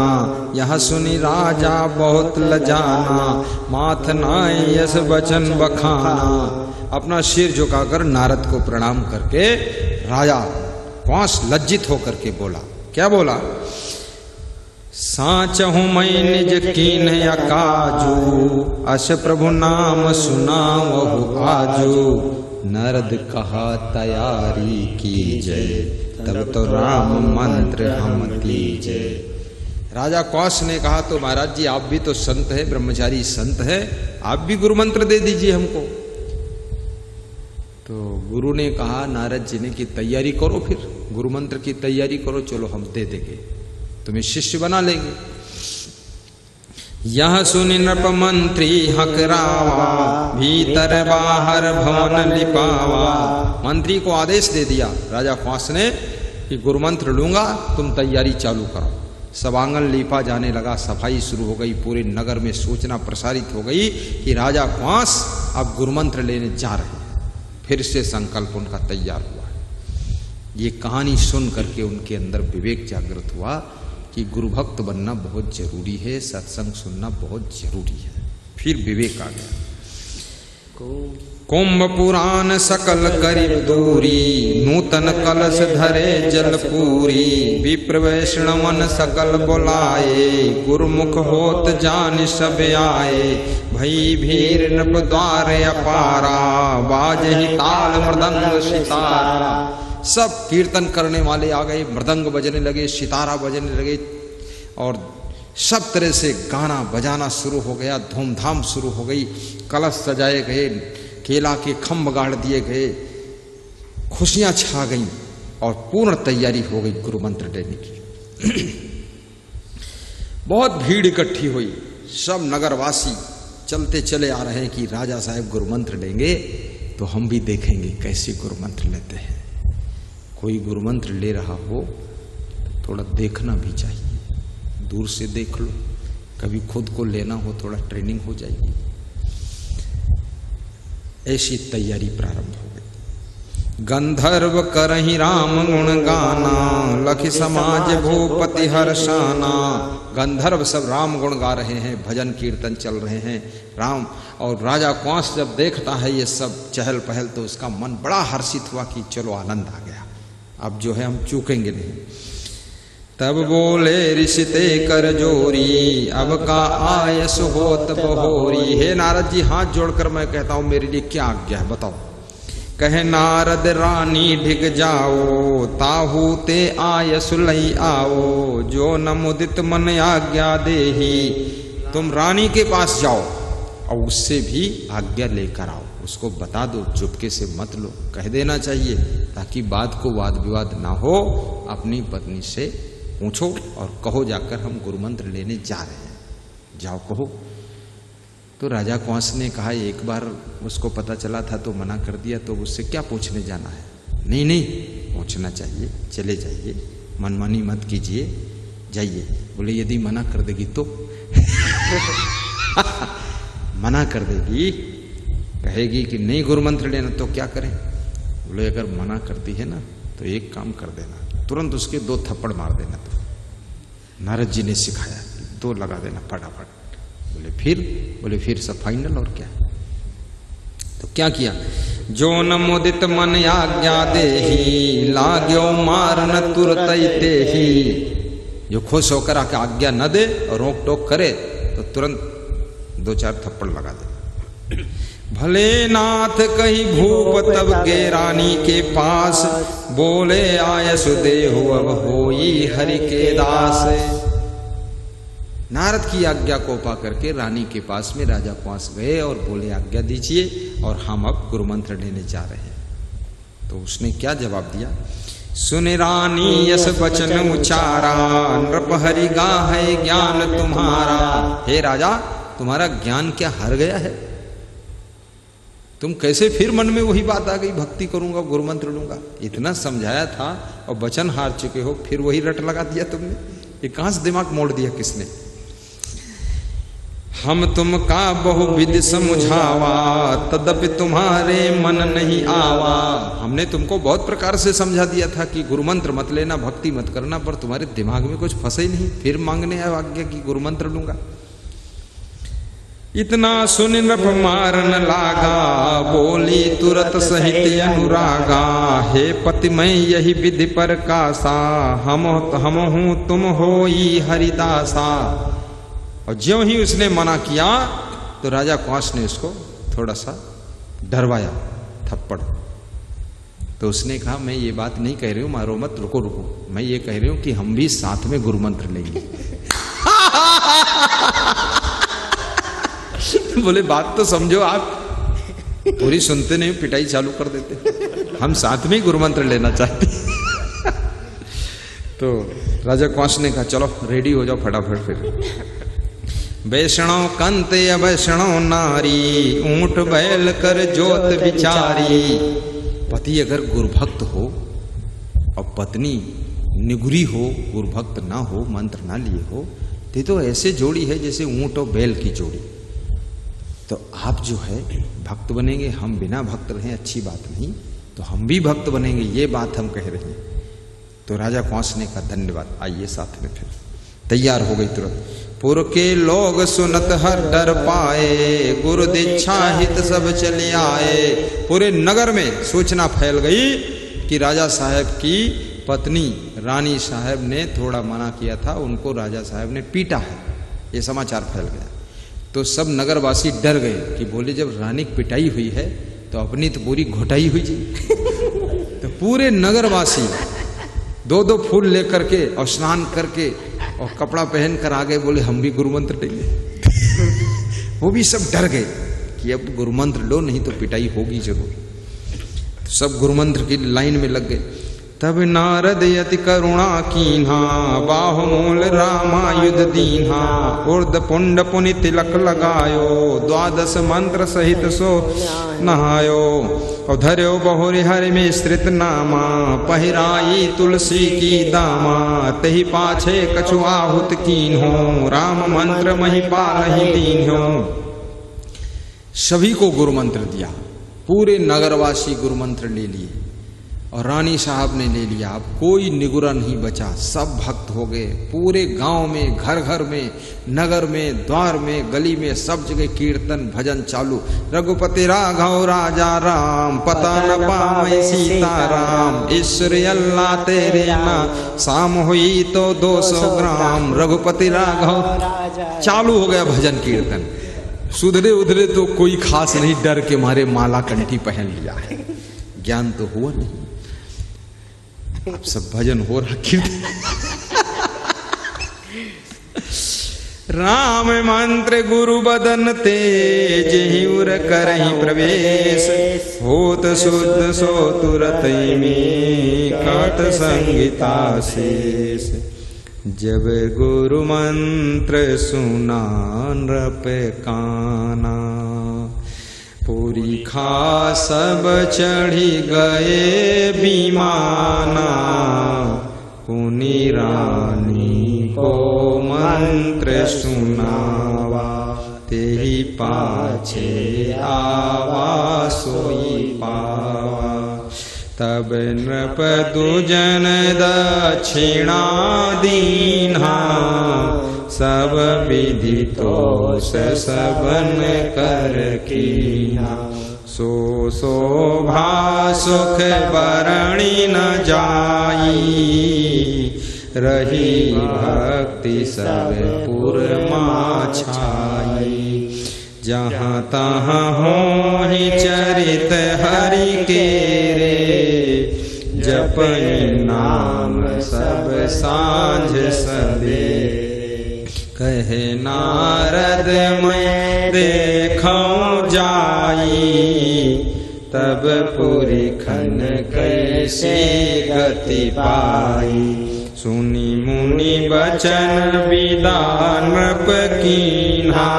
यह सुनी राजा बहुत लजाना। माथ नाय यस वचन बखाना। अपना सिर झुकाकर नारद को प्रणाम करके राजा क्वांस लज्जित होकर के बोला। क्या बोला? साच हूं मैं निज कीन अकाजू, अस प्रभु नाम सुनावहु आजू। नारद कहा तैयारी कीजिए, तब तो राम मंत्र हम दीजिए। राजा कौश ने कहा तो महाराज जी आप भी तो संत है, ब्रह्मचारी संत है, आप भी गुरु मंत्र दे दीजिए हमको। तो गुरु ने कहा नारद जी ने कि तैयारी करो, फिर गुरु मंत्र की तैयारी करो, चलो हम दे देंगे, तुम्हें शिष्य बना लेंगे। यह सुनि नृप मंत्री हकरावा, भीतर बाहर भवन लिपावा। मंत्री को आदेश दे दिया राजा कौश ने कि गुरु मंत्र लूंगा, तुम तैयारी चालू करो। सब आंगन लीपा जाने लगा, सफाई शुरू हो गई, पूरे नगर में सूचना प्रसारित हो गई कि राजा कौश अब गुरु मंत्र लेने जा रहे हैं। फिर से संकल्प उनका तैयार हुआ। ये कहानी सुन करके उनके अंदर विवेक जागृत हुआ कि गुरु भक्त बनना बहुत जरूरी है, सत्संग सुनना बहुत जरूरी है। फिर विवेक आ गया। कुंभ पुराण सकल करीब दूरी, नूतन कलश धरे जल पूरी। विप्र वैष्णव मन सकल बुलाए, गुरुमुख होत जान सब आए। भई भीर नृप द्वार अपारा, बाजहि ताल मृदंग सितारा। सब कीर्तन करने वाले आ गए, मृदंग बजने लगे, सितारा बजने लगे और सब तरह से गाना बजाना शुरू हो गया, धूमधाम शुरू हो गई। कलश सजाए गए, केला के खम्भ गाड़ दिए गए, खुशियां छा गईं और पूर्ण तैयारी हो गई गुरु मंत्र लेने की। बहुत भीड़ इकट्ठी हुई, सब नगरवासी चलते चले आ रहे हैं कि राजा साहब गुरु मंत्र लेंगे तो हम भी देखेंगे कैसे गुरु मंत्र लेते हैं। कोई गुरु मंत्र ले रहा हो तो थोड़ा देखना भी चाहिए, दूर से देख लो, कभी खुद को लेना हो थोड़ा ट्रेनिंग हो जाएगी। ऐसी तैयारी प्रारंभ हो गई। गंधर्व करहि राम गुण गाना, लखि समाज भूपति हर्षाना। गंधर्व सब राम गुण गा रहे हैं, भजन कीर्तन चल रहे हैं राम। और राजा कौश जब देखता है ये सब चहल पहल तो उसका मन बड़ा हर्षित हुआ कि चलो आनंद आ गया, अब जो है हम चूकेंगे नहीं। तब बोले ऋषिते कर जोरी, अब का आयस होत बहोरी। हे नारद जी हाथ जोड़कर मैं कहता हूं मेरे लिए क्या आज्ञा है बताओ। कहे नारद रानी ढिग जाओ, ताहू ते आयस लई आओ। जो न मुदित मन आज्ञा देही, तुम रानी के पास जाओ और उससे भी आज्ञा लेकर आओ, उसको बता दो, चुपके से मत लो, कह देना चाहिए ताकि बाद को वाद विवाद ना हो। अपनी पत्नी से पूछो और कहो जाकर हम गुरु मंत्र लेने जा रहे हैं, जाओ कहो। तो राजा कौश ने कहा एक बार उसको पता चला था तो मना कर दिया, तो उससे क्या पूछने जाना है। नहीं नहीं पूछना चाहिए, चले जाइए, मनमानी मत कीजिए, जाइए। बोले यदि मना कर देगी तो मना कर देगी, कहेगी कि नहीं गुरु मंत्र लेना तो क्या करें। बोले अगर मना करती है ना तो एक काम कर देना, तुरंत उसके 2 थप्पड़ मार देना। तो नारद जी ने सिखाया, 2 लगा देना फटाफट। बोले फिर सब फाइनल और क्या। तो क्या किया। जो न मुदित मन आज्ञा देही, लाग्यो मारन तुरतै तेही। जो खुश होकर आके आज्ञा न दे और रोक टोक करे तो तुरंत 2-4 थप्पड़ लगा दे। भले नाथ कही भूप तब के रानी के पास, बोले आयस देहु अब होई हरि के दास। नारद की आज्ञा को पा करके रानी के पास में राजा कौश गए और बोले आज्ञा दीजिए और हम अब गुरु मंत्र लेने जा रहे हैं। तो उसने क्या जवाब दिया। सुन रानी यस वचन उचारा, नृप हरि गाहे ज्ञान तुम्हारा। हे राजा तुम्हारा ज्ञान क्या हार गया है। तुम कैसे फिर मन में वही बात आ गई, भक्ति करूंगा गुरु मंत्र लूंगा। इतना समझाया था और वचन हार चुके हो, फिर वही रट लगा दिया तुमने। ये कहां से दिमाग मोड़ दिया किसने। हम तुम का बहुविध समझावा, तदपि तुम्हारे मन नहीं आवा। हमने तुमको बहुत प्रकार से समझा दिया था कि गुरु मंत्र मत लेना, भक्ति मत करना, पर तुम्हारे दिमाग में कुछ फंसा ही नहीं। फिर मांगने आया आज्ञा कि गुरु मंत्र लूंगा। इतना सुन नृप मारन लागा, बोली तुरत सहित अनुरागा। हे पति मैं यही विधि पर कासा, हम हूं तुम होई हरिदासा। और ज्यों ही उसने मना किया तो राजा कौश ने उसको थोड़ा सा डरवाया, थप्पड़। तो उसने कहा मैं ये बात नहीं कह रही हूं, मारो मत, रुको रुको, मैं ये कह रही हूं कि हम भी साथ में गुरु मंत्र लेंगे। बोले बात तो समझो, आप पूरी सुनते नहीं, पिटाई चालू कर देते। हम साथ में ही गुरु मंत्र लेना चाहते। तो राजा कंस ने कहा चलो रेडी हो जाओ फटाफट। फिर वैष्णव कंते अवैष्णव नारी, ऊंट बैल कर जोत बिचारी। पति अगर गुरुभक्त हो और पत्नी निगुरी हो, गुरुभक्त ना हो, मंत्र ना लिए हो, तो ऐसे जोड़ी है जैसे ऊंट और बैल की जोड़ी। तो आप जो है भक्त बनेंगे, हम बिना भक्त रहे अच्छी बात नहीं, तो हम भी भक्त बनेंगे, ये बात हम कह रहे हैं। तो राजा कंस ने कहा धन्यवाद, आइए साथ में। फिर तैयार हो गई तुरंत। पुर के लोग सुनत हर डर पाए, गुरु दीक्षा हित सब चले आए। पूरे नगर में सूचना फैल गई कि राजा साहब की पत्नी रानी साहब ने थोड़ा मना किया था, उनको राजा साहब ने पीटा है, ये समाचार फैल गया। तो सब नगरवासी डर गए कि बोले जब रानी की पिटाई हुई है तो अपनी तो पूरी घोटाई हुई जी। तो पूरे नगरवासी दो दो फूल लेकर के और स्नान करके और कपड़ा पहन कर आ गए, बोले हम भी गुरु मंत्र लेंगे। वो भी सब डर गए कि अब गुरु मंत्र लो, नहीं तो पिटाई होगी जरूर। तो सब गुरु मंत्र की लाइन में लग गए। तब नारद यति करुणा कीन्हा, बाहुमूल रामायुध दीन्हा। उर्द पुंड पुनि तिलक लगायो, द्वादश मंत्र सहित सो नहायो। और धर्यो बहुरि हरि मिश्रित नामा, पहिराई तुलसी की दामा। तहि पाछे कछु आहुत कीन्हो, राम मंत्र महिपाल ही दीन्हो। सभी को गुरु मंत्र दिया, पूरे नगरवासी गुरु मंत्र ले लिए और रानी साहब ने ले लिया। अब कोई निगुरा नहीं बचा, सब भक्त हो गए। पूरे गांव में, घर घर में, नगर में, द्वार में, गली में, सब जगह कीर्तन भजन चालू। रघुपति राघव राजा राम, पता न पावे सीताराम। ईश्वर अल्लाह तेरे ना, शाम हुई तो 200 ग्राम। रघुपति राघव चालू हो गया भजन कीर्तन। सुधरे उधरे तो कोई खास नहीं, डर के मारे माला कंठी पहन लिया है, ज्ञान तो हुआ नहीं। अब सब भजन हो रहा, कीर्तन। राम मंत्र गुरु बदन तेज, हिउर करहि प्रवेश। होत शुद्ध सो तुरत में, काट संगीता शेष। जब गुरु मंत्र सुना नृप काना, पूरी खा सब चढ़ी गए बीमाना। पुनि रानी को मंत्र सुनावा, तेहि पाछे आवा सोई पावा। तब नृप दुजन दक्षिणा दीन्हा, सब विधि तोष सबन कर कीन्हा। सो शोभा सुख बरणी न जाई, रही भक्ति सब पुर मा छाई। जहाँ तहाँ हो ही चरित हरि के रे, जपनि नाम सब सांझ सवेरे। कहे नारद मैं देखऊं जाई, तब पुरी खन कैसे गति पाई। सुनी मुनि बचन विदा नृप कीन्हा,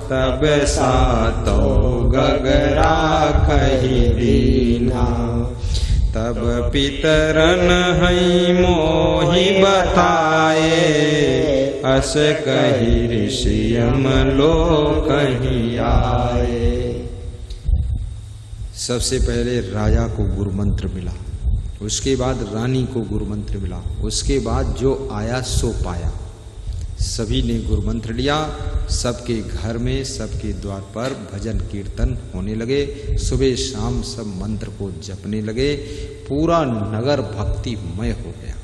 तब सातो गगरा कही दीन्हा। तब पितरन हई मोहि बताए, अस कही ऋषि यमलोक कहीं आए। सबसे पहले राजा को गुरु मंत्र मिला, उसके बाद रानी को गुरु मंत्र मिला, उसके बाद जो आया सो पाया। सभी ने गुरु मंत्र लिया। सबके घर में, सबके द्वार पर भजन कीर्तन होने लगे। सुबह शाम सब मंत्र को जपने लगे। पूरा नगर भक्तिमय हो गया।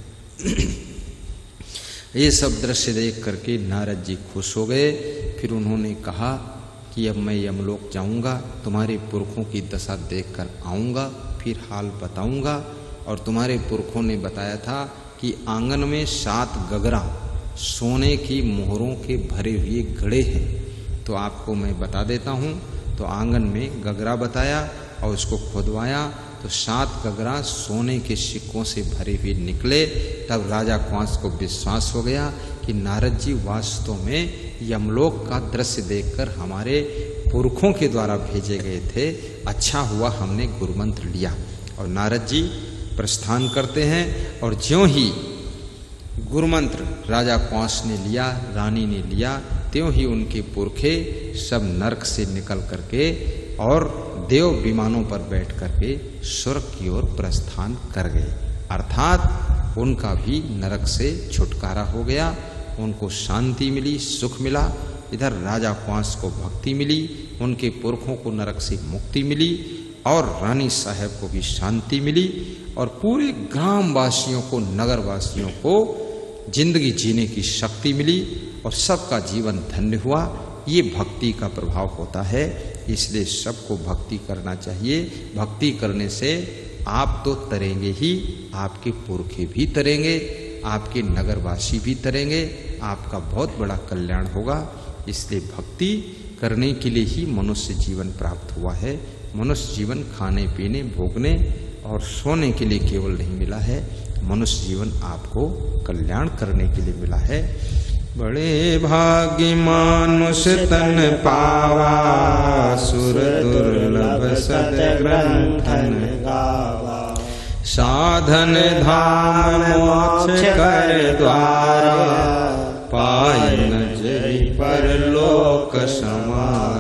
ये सब दृश्य देख करके नारद जी खुश हो गए। फिर उन्होंने कहा कि अब मैं यमलोक जाऊंगा, तुम्हारे पुरखों की दशा देखकर आऊंगा, फिर हाल बताऊंगा। और तुम्हारे पुरखों ने बताया था कि आंगन में 7 गगरा सोने की मोहरों के भरे हुए घड़े हैं। तो आपको मैं बता देता हूँ। तो आंगन में गगरा बताया और उसको खुदवाया तो 7 गगरा सोने के सिक्कों से भरे हुए निकले। तब राजा कंस को विश्वास हो गया कि नारद जी वास्तव में यमलोक का दृश्य देखकर हमारे पुरखों के द्वारा भेजे गए थे। अच्छा हुआ हमने गुरुमंत्र लिया। और नारद जी प्रस्थान करते हैं और ज्यों ही गुरुमंत्र राजा कंस ने लिया, रानी ने लिया, त्यों ही उनके पुरखे सब नरक से निकल करके और देव विमानों पर बैठ करके स्वर्ग की ओर प्रस्थान कर गए। अर्थात उनका भी नरक से छुटकारा हो गया, उनको शांति मिली, सुख मिला। इधर राजा कंस को भक्ति मिली, उनके पुरखों को नरक से मुक्ति मिली और रानी साहब को भी शांति मिली और पूरे ग्रामवासियों को, नगरवासियों को जिंदगी जीने की शक्ति मिली और सबका जीवन धन्य हुआ। ये भक्ति का प्रभाव होता है। इसलिए सबको भक्ति करना चाहिए। भक्ति करने से आप तो तरेंगे ही, आपके पुरखे भी तरेंगे, आपके नगरवासी भी तरेंगे, आपका बहुत बड़ा कल्याण होगा। इसलिए भक्ति करने के लिए ही मनुष्य जीवन प्राप्त हुआ है। मनुष्य जीवन खाने पीने, भोगने और सोने के लिए केवल नहीं मिला है। मनुष्य जीवन आपको कल्याण करने के लिए मिला है। बड़े भाग्य मानुष तन पावा, सुर दुर्लभ सद्ग्रंथन गावा। साधन धाम मोक्ष कर द्वारा, पाय न जय परलोक समारा।